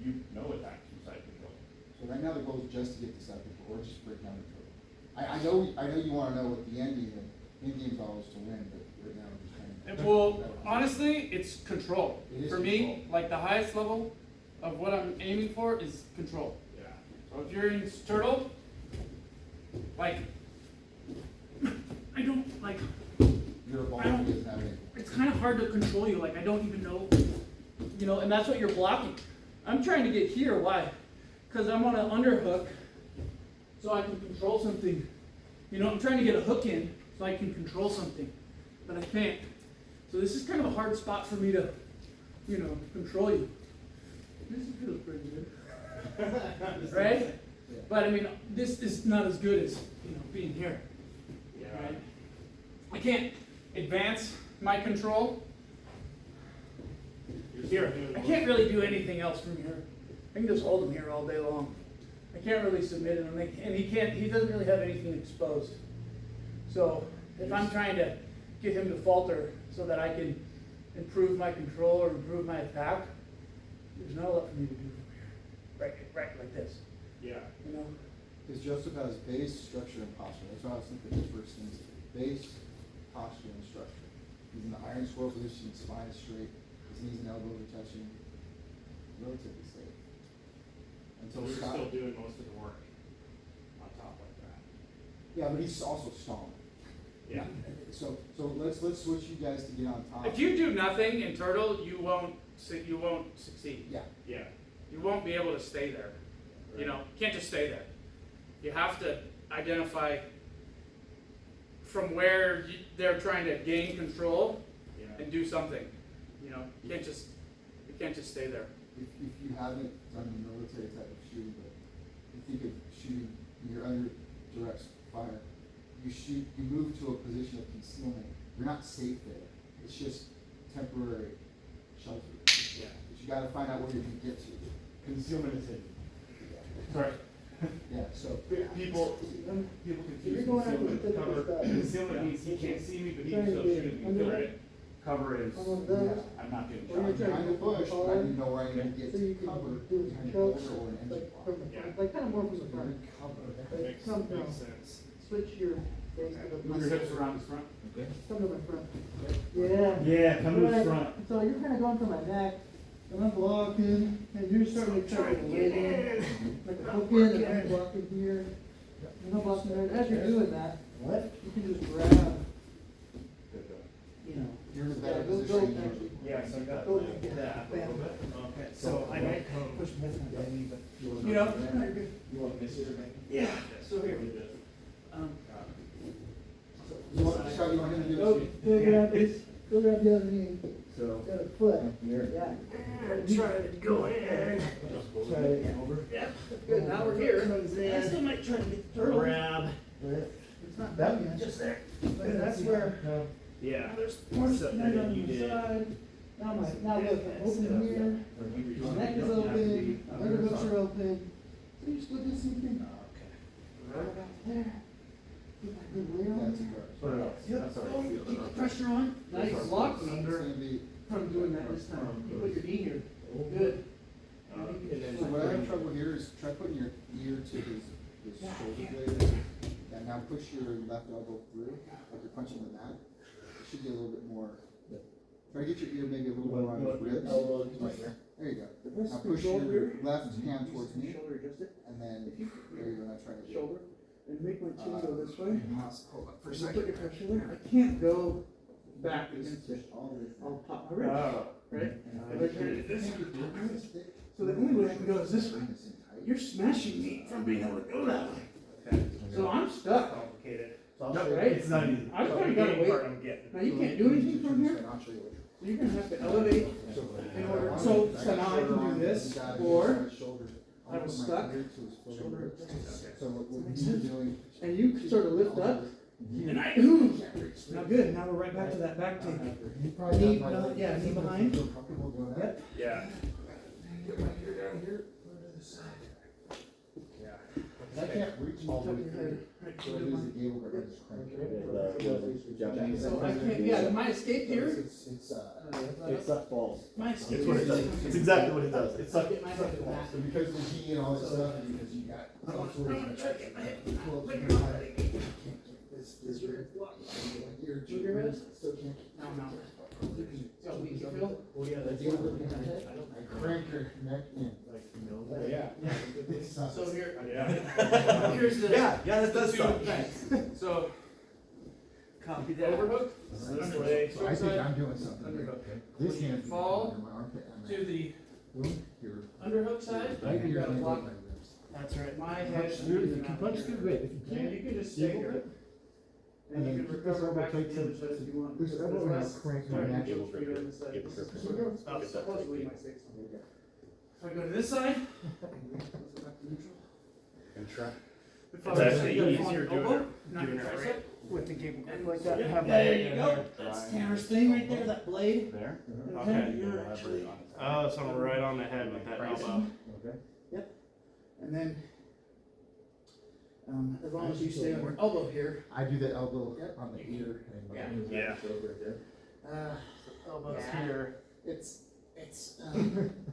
you know attacks from side control.
So right now the goal is just to get to side control, or just break down the turtle. I know you wanna know what the end game game's always to win, but right now I'm just trying to.
Well, honestly, it's control.
It is
For me,
control.
like the highest level of what I'm aiming for is control.
Yeah.
So if you're in turtle, like, I don't, like,
You're a ball
I don't-
that doesn't have any.
it's kind of hard to control you, like, I don't even know, you know, and that's what you're blocking. I'm trying to get here, why? Because I'm on an underhook, so I can control something. You know, I'm trying to get a hook in, so I can control something, but I can't. So this is kind of a hard spot for me to, you know, control you. This feels pretty good. Right?
Yeah.
But I mean, this is not as good as, you know, being here.
Yeah.
Right? I can't advance my control here. I can't really do anything else from here. I can just hold him here all day long. I can't really submit him, and he doesn't really have anything exposed. So if I'm trying to get him to falter so that I can improve my control or improve my attack, there's not a lot for me to do from here. Right like this,
Yeah.
you know?
Because Joseph has base, structure, and posture. That's why I was thinking his first things, base, posture, and structure. He's in the iron square position, spine is straight, his knees and elbows are touching, relatively safe.
So
Until
we're
Scott,
still doing most of the work on top like that.
yeah, but he's also stalling.
Yeah.
So let's switch you guys to get on top.
If you do nothing in turtle, you won't succeed.
Yeah,
Yeah.
You won't be able to stay there. You know, you can't just stay there. You have to identify from where they're trying to gain control
Yeah.
and do something. You know, you can't just stay there.
If you haven't done the military type of shooting, but you think of shooting, when you're under direct fire, you move to a position of concealment. You're not safe there. It's just temporary shelter.
Yeah.
But you gotta find out where you can get to.
Concealment is hidden. Sorry.
Yeah, so.
People
You're
confuse
going after
concealment
the
with cover.
typical stuff.
Concealment means he can't see me, but he can
Trying to
still
get
shoot me.
under
Cover
it.
Cover is,
Almost done.
I'm not getting
Or you're
shot.
trying
Behind the bush, but I need to know where I need to get
So you
to
can
cover
do
behind a
trucks,
boulder or an engine
like,
block.
from the
Yeah.
front, like kind of more from the
So
front.
you're covered.
Like, come down,
Makes sense.
switch your face to the.
Move your hips around his front.
Come to my front. Yeah.
Yeah, come to his
Right.
front.
So you're kind of going for my neck, and I'm blocking, and you're starting to try to lay in, like a hook in, and I'm blocking here. And I'm blocking there. As you're doing that, you can just grab, you know.
You're in a
Yeah,
better
go,
position.
go,
usually.
Yeah, so I got
Go
like
get
that.
that.
Okay, so I might come.
Push me from the knee, but.
You know,
You want me to sit there?
Yeah, so here.
You want, Scott, you want him to do
Go,
this?
go grab this, go grab the other knee,
So.
the other foot.
Here.
Yeah.
Try to go in.
Try it.
Yep.
Good, now we're here.
I still might try to get the grab.
It's not done yet.
Just there.
But that's where.
Yeah.
There's
more
more
stuff
stuff
than
on
you
the
did.
side. Now now look, I'm open here, my neck is open, my underhooks are open. So you just go do something. Right about there. Get my good weight on
That's a
there.
guard.
What else?
Yep.
Sorry.
Keep the pressure on. Now you can lock me
It's gonna be,
from doing that this time. You put your knee here. Good.
so what I have trouble here is try putting your ear to his shoulder blade. And now push your left elbow through, like you're punching the mat. It should be a little bit more, try to get your ear maybe a little more on his ribs. Right there. There you go. Now push your left hand towards me,
Shoulder adjusted.
and then, there you go, now try to.
Shoulder. And make my chin go this way.
Hold up for a
So
second.
put your pressure there. I can't go back against it. I'll pop my ribs.
Oh.
Right? If I try to do this, so the only way I can go is this way. You're smashing me from being able to go that way. So I'm stuck.
Complicated.
Right?
It's not easy.
I've kind of got to wait.
Part I'm getting.
Now you can't do anything from here.
I'll show you what.
So you're gonna have to elevate in order. So now I can do this, or I was stuck.
So what you're doing.
and you sort of lift up. And I ooh. Now good. Now we're right back to that back take.
You probably
Knee,
have my-
yeah, knee behind.
Feel comfortable doing that?
Yep.
Yeah.
Get my ear down here, put it to the side.
Yeah.
I can't reach all the way
Tuck your
through.
head right
So
to
it
the
is a
mic.
gable, but I just crank it.
So I can't. Yeah, my escape here.
It's,
It sucks balls.
My escape
It's what it
here.
does. It's exactly what it does. It's suck.
Get my head to the back.
so because of the heat and all this stuff, and because you got.
I'm gonna try to get my head.
This rib. Your
Move your head.
still can't.
No, no. So we can feel.
I crank your neck in.
Yeah.
It's not-
So here,
Yeah.
here's the.
Yeah, that does
two
suck.
things. So.
copy that. Overhook
This way.
So I think I'm doing something.
Underhook.
This hand.
Fall
under my armpit, and
to the
boom, here.
underhook side.
Right
You
here,
gotta
and
block
my ribs.
That's right. My head.
If you can punch through, great. If you
And
can't,
you can just stay here. And you can recover back to the other side if you want.
This
because
elbow
there's
now
less
crank
starting
your
to
neck.
feel for you on this side.
Get
This
the
is
grip.
about
Get that
supposedly
tight.
my sixth one. If I go to this side.
And try.
If
It's
I
actually
go on
easier
your
doing
elbow,
it-
not
doing
your
it
tricep.
right.
With the cable
And
like that.
yeah,
Have
there
that.
you
There. That's Tanner's thing right there, that blade.
There?
And
Okay.
then you're actually.
Oh, so I'm right on the head with that elbow.
And then, as long as you stay on your elbow here,
I do the elbow
Yep.
on the ear and.
Yeah.
Yeah.
elbows
Yeah.
here, it's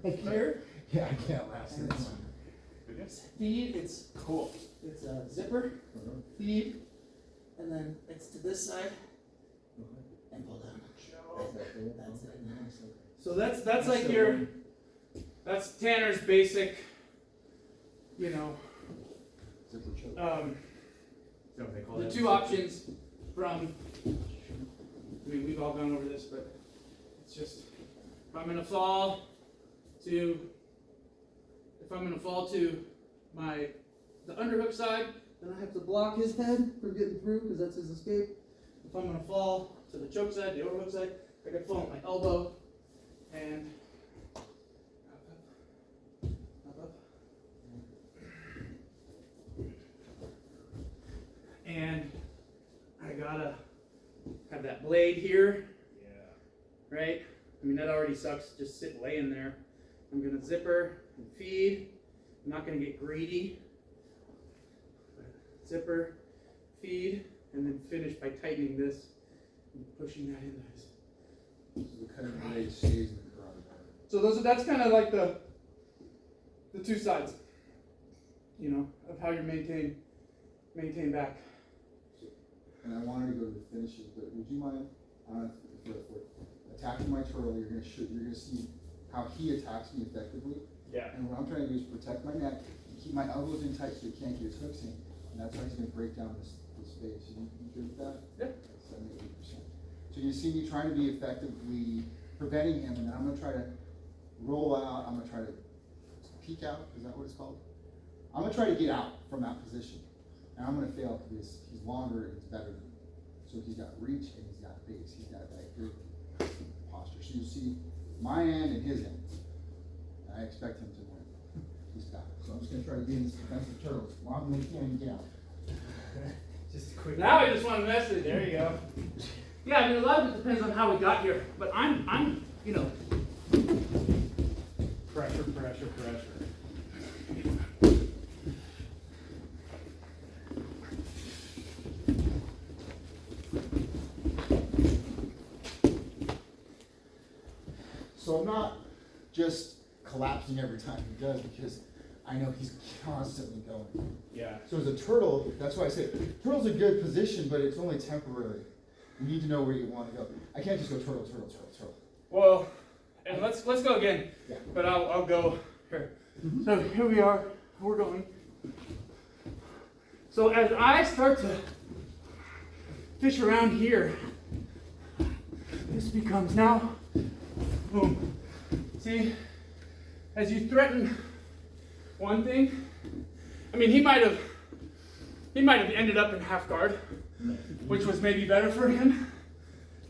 here,
Yeah, I can't last
And
this
it's-
one.
it's feed, it's
Cool.
it's a zipper, feed, and then it's to this side, and pull down. That's it. So that's like your, that's Tanner's basic, you know,
Zipper choke.
the two options from, I mean, we've all gone over this, but it's just, if I'm gonna fall to the underhook side, then I have to block his head from getting through, because that's his escape.
if I'm gonna fall to the choke side, the overhook side, I could fall at my elbow and up, up. And I gotta have that blade here,
Yeah.
right? I mean, that already sucks, just sit laying there. I'm gonna zipper and feed. I'm not gonna get greedy. Zipper, feed, and then finish by tightening this and pushing that in nice.
So the kind of blade stays in the garage.
So that's kind of like the two sides, you know, of how you maintain back.
And I wanted to go to the finishes, but would you mind, if attacking my turtle, you're gonna see how he attacks me effectively.
Yeah.
And what I'm trying to do is protect my neck, and keep my elbows in tight so he can't get his hooks in. And that's how he's gonna break down this base. You good with that?
Yep.
78%. So you see me trying to be effectively preventing him, and then I'm gonna try to roll out, I'm gonna try to peek out, is that what it's called? I'm gonna try to get out from that position. And I'm gonna fail because he's longer and he's better than me. So he's got reach and he's got base. He's got that good posture. So you see my end and his end. I expect him to win. He's got it. So I'm just gonna try to be in this defensive turtle as long as he can get out.
Just a quick.
Now I just want to mess with it. There you go. Yeah, I mean, a lot of it depends on how we got here, but I'm, you know.
Pressure.
So I'm not just collapsing every time he does because I know he's constantly going.
Yeah.
So as a turtle, that's why I say turtle's a good position, but it's only temporary. You need to know where you want to go. I can't just go turtle.
Well, and let's go again.
Yeah.
But I'll go here. So here we are. We're going. So as I start to fish around here, this becomes now. Boom. See, as you threaten one thing, I mean, he might have ended up in half guard, which was maybe better for him.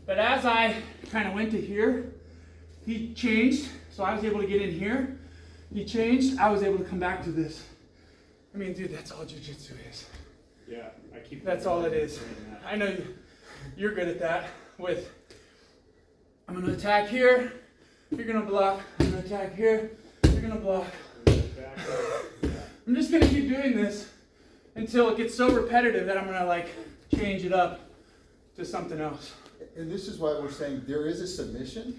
But as I kind of went to here, he changed, so I was able to get in here. He changed, I was able to come back to this. I mean, dude, that's all jiu-jitsu is.
Yeah. I keep.
That's all it is.
saying that.
I know you're good at that. With, I'm gonna attack here, you're gonna block. I'm gonna attack here, you're gonna block.
Back up. Yeah.
I'm just gonna keep doing this until it gets so repetitive that I'm gonna like change it up to something else.
And this is why we're saying there is a submission,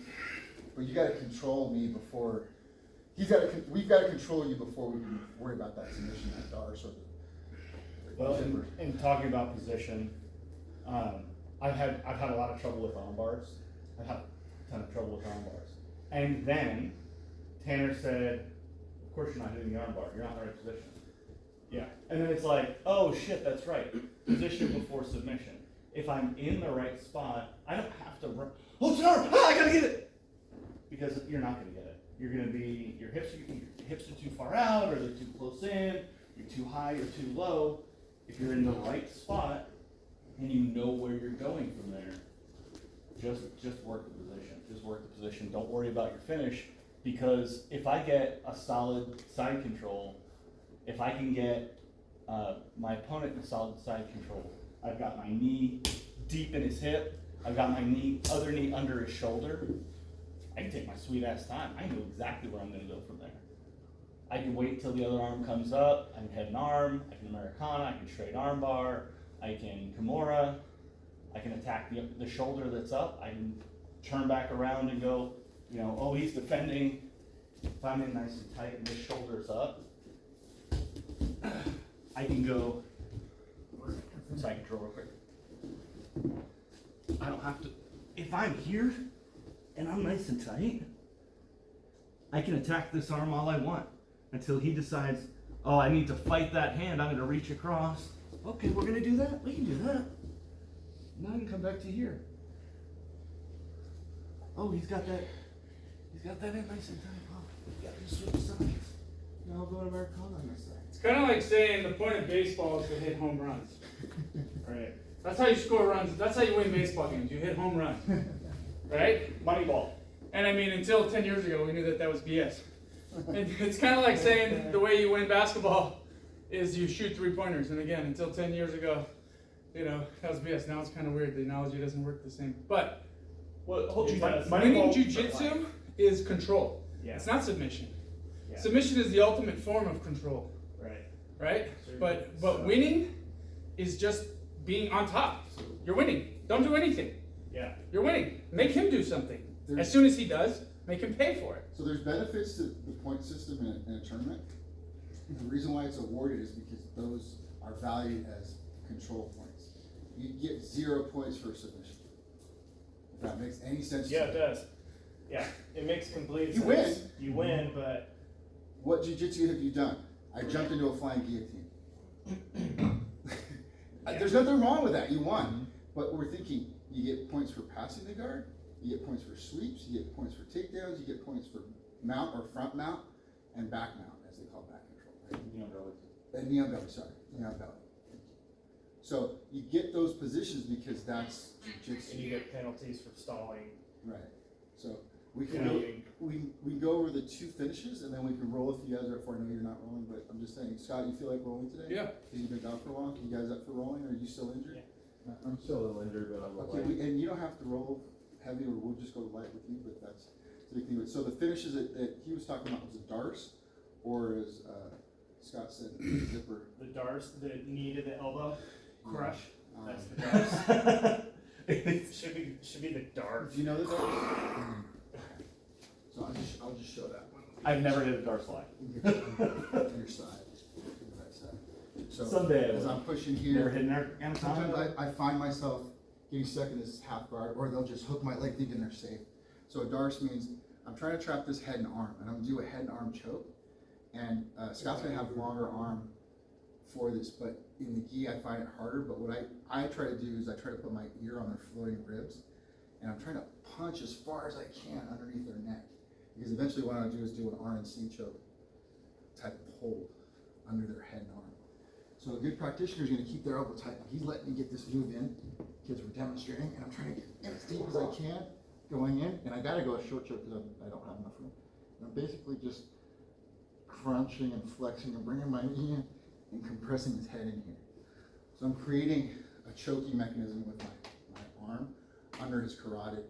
but you got to control me before we've got to control you before we can worry about that submission at ours. Or
Well, in talking about position, I've had a lot of trouble with arm bars. I've had a ton of trouble with arm bars. And then Tanner said, "Of course you're not hitting the arm bar. You're not in the right position."
Yeah.
And then it's like, "Oh shit, that's right. Position before submission. If I'm in the right spot, I don't have to run. Oh, it's an arm! Ah, I gotta get it!" Because you're not gonna get it. You're gonna be your hips are too far out, or they're too close in. You're too high or too low. If you're in the right spot and you know where you're going from there, just work the position. Just work the position. Don't worry about your finish, because if I get a solid side control, if I can get my opponent in solid side control, I've got my knee deep in his hip, I've got my other knee under his shoulder, I can take my sweet ass time. I know exactly where I'm gonna go from there. I can wait till the other arm comes up, I can head and arm, I can Americana, I can straight arm bar, I can Kimura, I can attack the shoulder that's up, I can turn back around and go, you know, oh, he's defending. If I'm in nice and tight and this shoulder's up, I can go side control real quick. I don't have to, if I'm here and I'm nice and tight, I can attack this arm all I want until he decides, oh, I need to fight that hand, I'm gonna reach across. Okay, we're gonna do that, we can do that. Now I can come back to here. Oh, he's got that in nice and tight. Oh, we got to switch sides. Now I'll go to Americana on this side.
It's kind of like saying the point of baseball is to hit home runs.
Right.
That's how you score runs. That's how you win baseball games. You hit home runs, right?
Money ball.
And I mean, until 10 years ago, we knew that that was BS. And it's kind of like saying the way you win basketball is you shoot 3-pointers. And again, until 10 years ago, you know, that was BS. Now it's kind of weird. The analogy doesn't work the same. But
Well, hold you
Money
winning
ball,
jujitsu is control.
Yeah.
It's not submission.
Yeah.
Submission is the ultimate form of control,
Right.
right?
Sure.
But
So-
winning is just being on top. You're winning. Don't do anything.
Yeah.
You're winning. Make him do something.
There's-
As soon as he does, make him pay for it.
So there's benefits to the point system in a tournament. The reason why it's awarded is because those are valued as control points. You get 0 points for a submission. If that makes any sense to
Yeah,
you.
it does. Yeah, it makes complete
You
sense.
win.
You win, but
What jujitsu have you done? I jumped into a flying guillotine. There's nothing wrong with that. You won. But we're thinking you get points for passing the guard, you get points for sweeps, you get points for takedowns, you get points for mount or front mount, and back mount, as they call back control. Right? And knee on belly, sorry. Knee on belly. So you get those positions because that's
and you
jujitsu.
get penalties for stalling.
Right. So we
You
can
know,
go, we go over the 2 finishes and then we can roll if you guys are up for it. I know you're not rolling, but I'm just saying, Scott, you feel like rolling today?
Yeah.
Because you've been down for a while. You guys up for rolling, or are you still injured?
I'm still a little injured, but I'm
Okay, and you don't have to roll heavy, or we'll just go light with you, but that's the big thing. So the finishes that he was talking about was a Darce, or as Scott said, zipper.
The darts, the knee to the elbow, crush.
Um,
That's the darts. should be the dart.
Do you know the Darce? So I'll just show that one.
I've never hit a dart fly.
On your side. Right side. So
Someday I
as
will.
I'm pushing
Never
here,
hit an
sometimes
anaconda.
I find myself getting stuck in this half guard, or they'll just hook my leg thinking they're safe. So a Darce means I'm trying to trap this head and arm, and I'm gonna do a head and arm choke. And Scott's gonna have longer arm for this, but in the gi I find it harder. But what I try to do is I try to put my ear on their floating ribs, and I'm trying to punch as far as I can underneath their neck. Because eventually what I do is do an RNC choke type of hold under their head and arm. So a good practitioner is going to keep their elbow tight. He's letting me get this move in because we're demonstrating, and I'm trying to get in as deep as I can going in. And I got to go a short choke because I don't have enough room. And I'm basically just crunching and flexing and bringing my knee in and compressing his head in here. So I'm creating a choking mechanism with my arm under his carotid.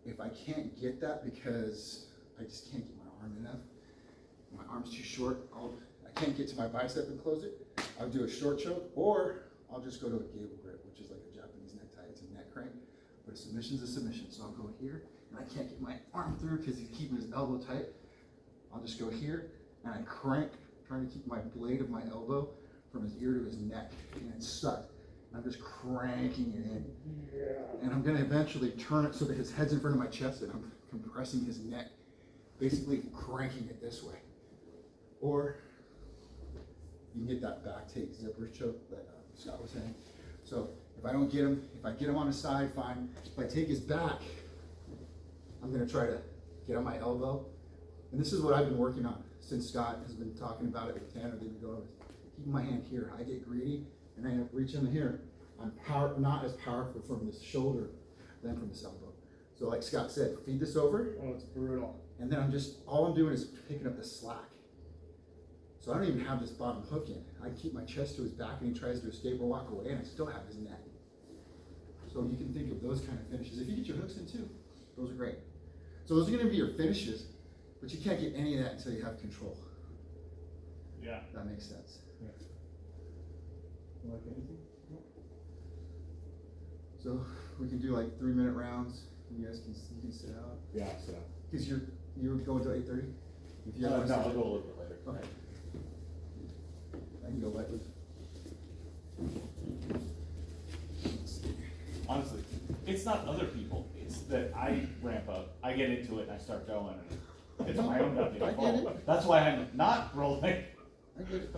If I can't get that because I just can't get my arm enough, my arm's too short, I can't get to my bicep and close it, I'll do a short choke, or I'll just go to a gable grip, which is like a Japanese necktie. It's a neck crank, but a submission's a submission. So I'll go here, and I can't get my arm through because he's keeping his elbow tight. I'll just go here, and I crank, trying to keep my blade of my elbow from his ear to his neck, and it's stuck. I'm just cranking it in. And I'm gonna eventually turn it so that his head's in front of my chest, and I'm compressing his neck, basically cranking it this way. Or you can get that back take zipper choke that Scott was saying. So if I don't get him, if I get him on his side, fine. If I take his back, I'm gonna try to get on my elbow. And this is what I've been working on since Scott has been talking about it with Tanner. They've been going, keeping my hand here. I get greedy and I reach in here. I'm not as powerful from this shoulder than from this elbow. So like Scott said, feed this over.
Oh, it's brutal.
And then all I'm doing is picking up the slack. So I don't even have this bottom hook in. I keep my chest to his back and he tries to escape or walk away and I still have his neck. So you can think of those kind of finishes. If you get your hooks in too, those are great. So those are gonna be your finishes, but you can't get any of that until you have control.
Yeah.
If that makes sense.
Like anything?
So we can do like 3-minute rounds. You guys can sit out.
Yeah, so.
Because you're going till 8:30? If you
No,
have
I'll go a little bit later.
Okay. I can go light with.
Honestly, it's not other people. It's that I ramp up, I get into it, and I start going. And it's my own goddamn
I get
fault.
it.
That's why I'm not rolling.
I get it.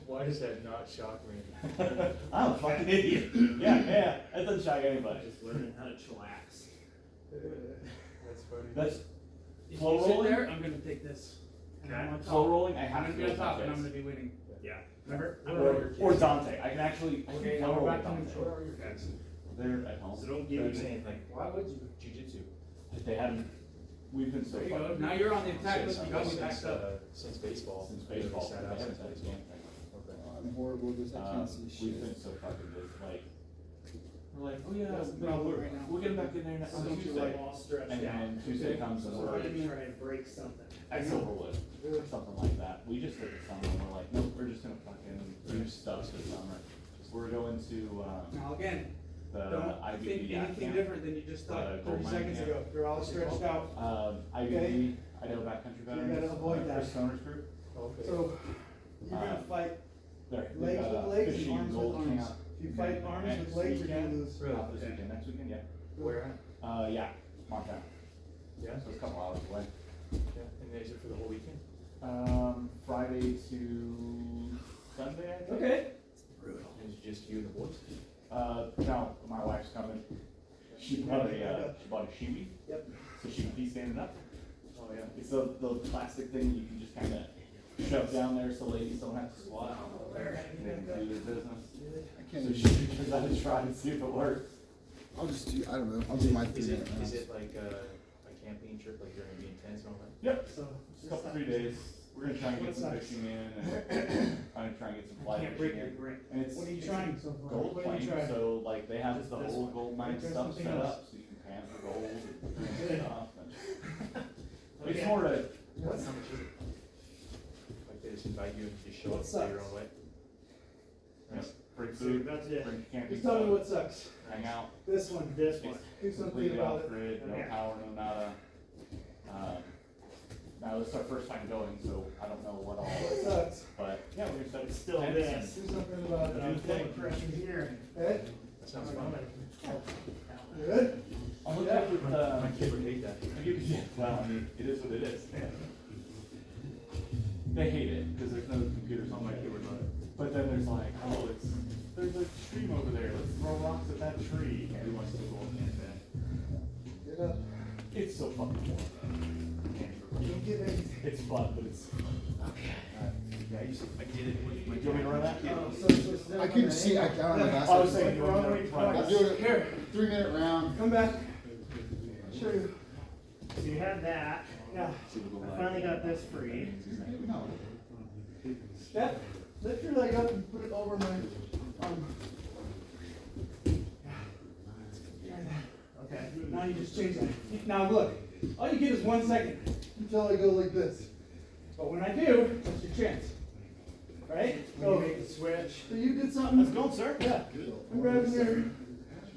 Why does that not shock me?
I'm a fucking idiot. Yeah, that doesn't shock anybody.
Just learning how to chillax.
That's funny.
That's
If
Slow
you sit
rolling?
there, I'm gonna take this. And I'm on top.
slow rolling. I
I'm
have
gonna
to
be
go
on top and I'm
with
gonna be winning.
Yeah. Remember?
Or Dante. I can actually. I
Okay,
can
now
cover
we're
with
back to
Dante.
neutral. Where are your guys?
They're at home.
So don't give
I'm
me
saying, like, why would you jujitsu?
They haven't. We've been so
There you
far.
go. Now you're on the attack list.
Since,
You got me backed up.
since baseball.
Since
They
baseball.
sat
They
out
haven't
since
done a
baseball.
game thing.
Okay.
I'm horrible at this, I can't see
We've
shit.
been so fucking busy. Like, we're like, oh yeah,
That's the problem right now.
we'll get them back in there next
So don't you
Tuesday.
like all stretched
And
out?
then Tuesday comes and
So
we're
I didn't try and break something.
at Silverwood or something like that. We just took the summer and we're like, nope, we're just gonna fucking do stuff this summer. We're going to
Now again,
the
don't think
IBB
anything
camp.
different than you just thought
The
30
gold mine
seconds
camp.
ago. You're all stretched out.
IBB, Idaho Backcountry
gotta
Veterans.
avoid that.
Chris Stoner's group.
Okay.
So, you're gonna fight
There, they've
legs
got
with
a
legs and
fishing
arms with
gold
arms.
camp.
If you fight arms with
next
legs, you're gonna
weekend.
lose.
Really?
Not this weekend, next weekend, yeah.
Where at?
Yeah, Montana.
Yeah?
So it's a couple hours away.
Yeah, and is it for the whole weekend?
Friday to Sunday, I think.
Okay.
And it's just you and the boys?
No, my wife's coming. She bought a shiwi.
Yep.
So she can be standing up.
Oh, yeah.
It's the plastic thing you can just kind of shove down there so ladies don't have to squat. And they can do their business.
I can't
So
even,
she gives that a try and see if it works.
I'll just do, I don't know, I'll do my 3
Is
minute
it,
rounds.
is it like a camping trip, like you're gonna be in tents and all that?
Yep.
So,
Just a couple, 3 days. We're gonna try and get
What
some
size?
fishing in and I'm gonna try and get some fly
Can't break
fishing
your
in.
brain.
And it's
what are you
it's
trying so far?
gold
What are you
playing,
trying?
so like they have
Just
the
this
whole
one.
gold mine
Try
stuff
something
set
else.
up so you can pan for gold and
Good.
stuff. And it's
Okay.
more to,
What's how much is it? Like they just invite you and you show up
What
to your
sucks?
own way? Right.
bring
So
food,
that's it.
bring camping
Just tell me
stuff,
what sucks.
hang out.
This one.
This one.
Do something
Completely
about
off
it.
grid, no
Okay.
power, no nada. Now this is our first time going, so I don't know what all,
What sucks?
but yeah, we're gonna set up
It's still
tents
this.
and-
Do something about it.
Do the thing.
Pressure here.
Okay?
That sounds fun.
Good?
I'll look up with,
My kid would hate that.
I give you, well, I mean, it is what it is. They hate it, because there's no computers on my keyboard. But then there's like, oh, there's a stream over there, let's throw rocks at that tree. And he wants to go and
Get up.
it's so fucking boring.
Don't get anything.
It's fun, but it's.
Yeah, I did it with my.
Do you want me to run that?
So
I couldn't see, I don't know, last
I was
time.
saying, you want me to run
I'm
it?
doing
Here.
a 3 minute round.
Come back. Show you.
So you have that.
Yeah.
I finally got this free.
No.
Step. Lift your leg up and put it over my arm.
Okay.
Now you just change it. Now look, all you get is 1 second until I go like this. But when I do, that's your chance. Right?
When you
So,
make the switch.
so you did something.
Let's go, sir.
Yeah. I'm grabbing here.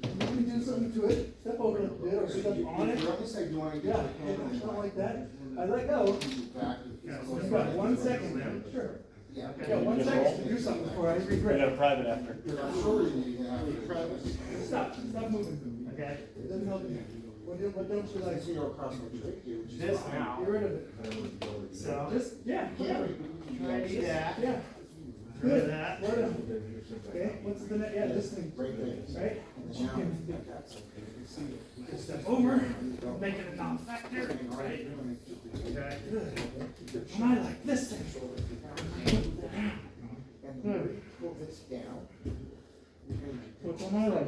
You can do something to it. Step over like you did or step on it.
You're on this side, you wanna get
Yeah,
the hand on the
something like
line.
that. I let go.
Back.
You got 1 second. Sure.
Yeah.
You got 1 second to do something before I
We got
regret.
a private after.
I'm sure you need to have a crevice.
Stop moving.
Okay.
It doesn't help you. What don't you like?
This now.
Get rid of it.
So.
Just, yeah, whatever.
Try to do that.
Yeah.
Rid of
Good.
that.
What else? Okay, what's the next, yeah, this thing,
Right there.
right? You can
Step over. Make it a non-factor. Right. Okay.
And I like this thing. Good. What's on my leg?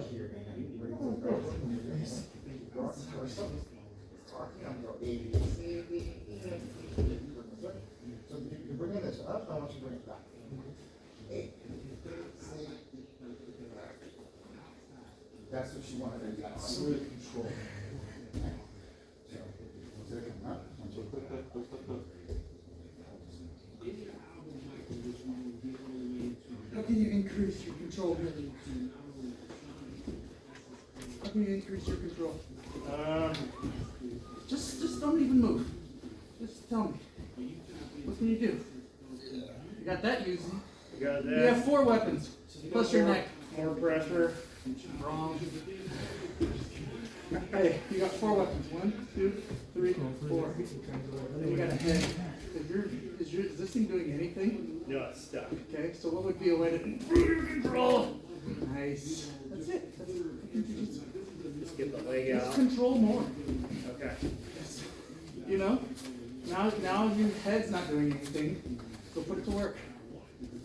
So you're bringing this up, I want you to bring it back. That's what she wanted, absolute control. So, is it coming up? Once you click, click, click, click, click.
How can you increase your control? How can you increase your control? Just don't even move. Just tell me. What can you do? You got that using.
You got
You have
that.
4 weapons, plus your neck.
More pressure.
Wrong. Hey, you got 4 weapons. 1, 2, 3, 4. And then you got a head. Is this thing doing anything?
No, it's stuck.
Okay, so what would be a way to improve your control? Nice. That's it.
Just get the leg
Just
out.
control more.
Okay.
You know? Now your head's not doing anything. Go put it to work.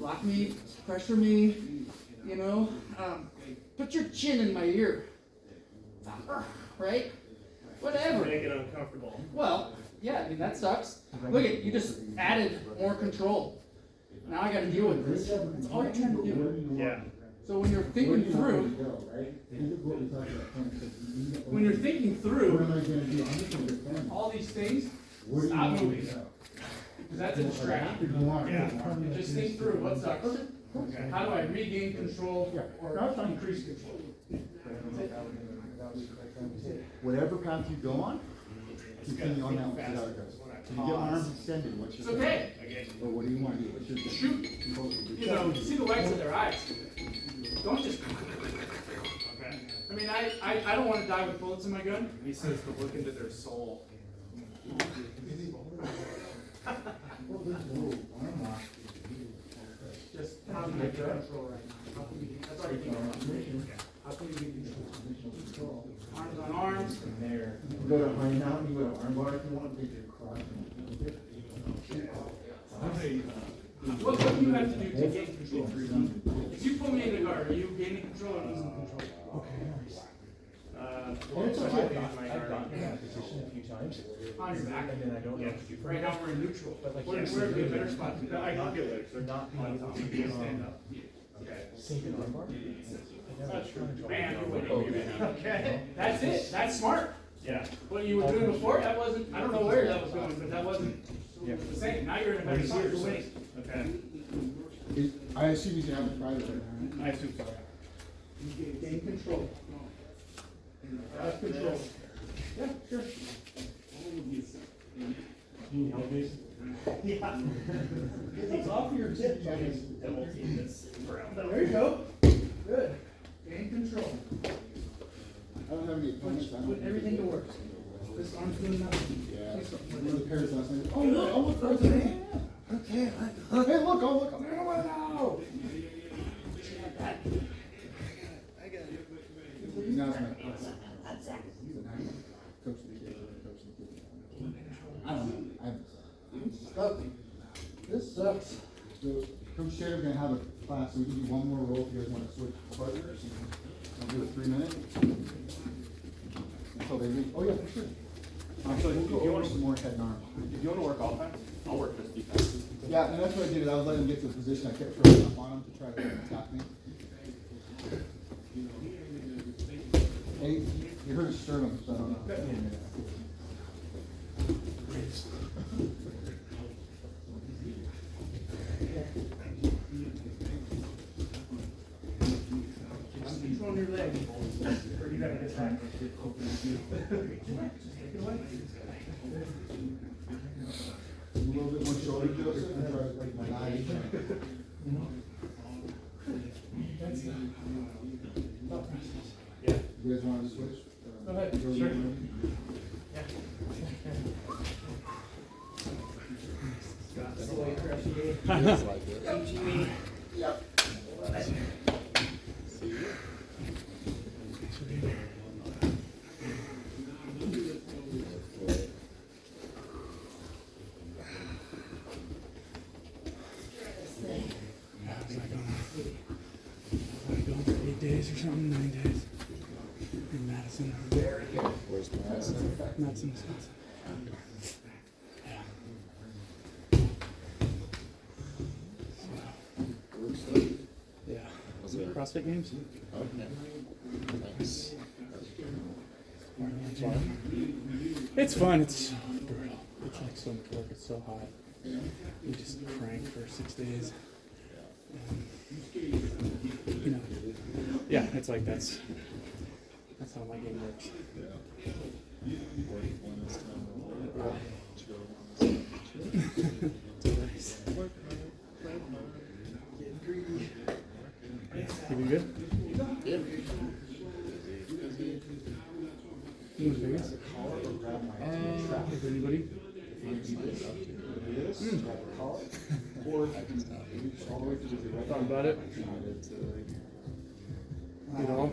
block me, pressure me, you know, put your chin in my ear, right? Whatever.
Make it uncomfortable.
Well, yeah, I mean, that sucks. Look at, you just added more control. Now I gotta deal with this. That's all you're trying to do.
Yeah.
So when you're thinking through, all these things, stop moving. Because that's a distraction.
Yeah.
Just think through, what sucks? How do I regain control or increase control?
Whatever path you go on, continue on that one, see how it goes. Can you get my arms extended? What's
It's
your
okay.
Or what do you want to do? What's your
Shoot. You know, see the whites of their eyes. Don't just. I mean, I don't want to die with bullets in my gun.
He says to look into their soul.
Just how do you get control right now? How can you, that's all you're thinking about. How can you get control? Arms on arms.
there? You go to high mountain, you go to arm bar if you want, take your cross.
What do you have to do to gain control? If you pull me in the guard, are you gaining control or losing control?
It's okay.
I've gotten in that position a few times.
On your back.
And then I don't know.
Right now we're in neutral.
But like,
Where
yes,
would be a better spot to
they're
go?
not they're not being able to stand up. Save an arm bar?
That's true. Man, you're winning.
Okay.
That's it. That's smart.
Yeah.
What you were doing before, that wasn't, I don't know where that was going, but that wasn't the same. Now you're in a better spot for winning.
Okay.
I assume he's gonna have a private right now.
I assume so.
You gain control. Have control. Yeah, sure.
Yeah.
It's off your tip, Johnny.
Double team this round.
There you go. Good. Gain control.
I don't have any opponents. I don't
Put everything to work. This arm's doing nothing.
Yeah. One of the pairs last night. Oh look! Oh look! There's a man. Okay. Hey look! Oh look! No! Now it's my coach. Coach the kid. Coach the kid. I don't know. This sucks. So Coach Sheriff's gonna have a class, so we can do one more roll if you guys wanna switch partners. I'll do it 3 minutes. Until they leave. Oh yeah, for sure. Actually, we'll go over some more head and arm.
If you want to work offense, I'll work this defense.
Yeah, and that's what I did. I was letting him get to the position. I kept throwing up on him to try to attack me. Hey, you heard his sternum, so.
Control your leg.
Or you gotta get back.
A little bit more shoulder, Joseph, and try to like my eye.
Yeah.
You guys want to switch?
Go ahead.
Joe,
Sure.
you
That's the way for SGA.
Yep.
Days or something, 9 days. In Madison. Very good. Where's Madison? Madison, Wisconsin. Yeah. Yeah. CrossFit Games? It's fun. It's brutal. It's like so much work. It's so hot. You just crank for 6 days. You know, yeah, it's like that's how my game works. You been good? Yeah. You in Vegas? With anybody? Thought about it. You know?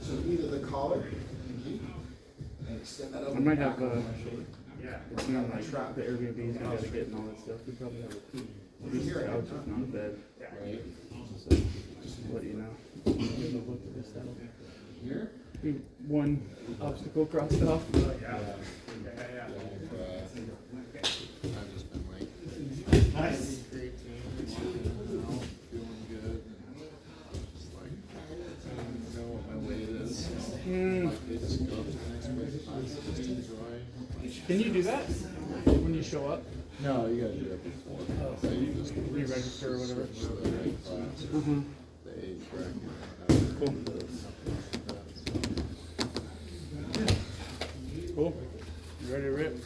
So either the collar and extend that over.
I might have
Yeah.
It's not like the Airbnb's gonna have to get and all that stuff. We probably have a decent couch, if not a bed.
Yeah.
So, just to let you know.
Here?
One obstacle crossed off.
Oh, yeah. Yeah.
I've just been like,
Nice.
great team, feeling good. Just like, I don't even know what my weight is. Like, they just go up to the next place, just enjoy.
Can you do that when you show up?
No, you gotta do that before. So you just
Re-register or whatever.
switch to the right class,
Uh-huh.
the age bracket, whatever.
Cool. You ready to rip?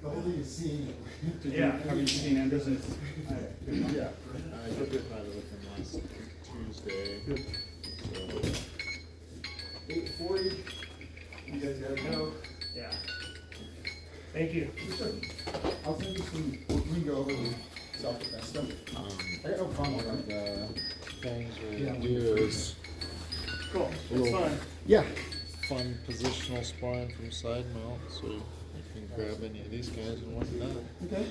Hopefully you've seen it.
Yeah.
Have you seen Anderson's?
Yeah, I did try to look from last Tuesday.
Good.
So,
8:40, you guys gotta go.
Yeah. Thank you.
I'll send you some, we can go over the self-defense stuff. I got no problem with
one
that.
of the things
Yeah.
we use
Cool. That's fine.
Yeah.
fun positional spline from side mount, so you can grab any of these guys and whatnot.
Okay.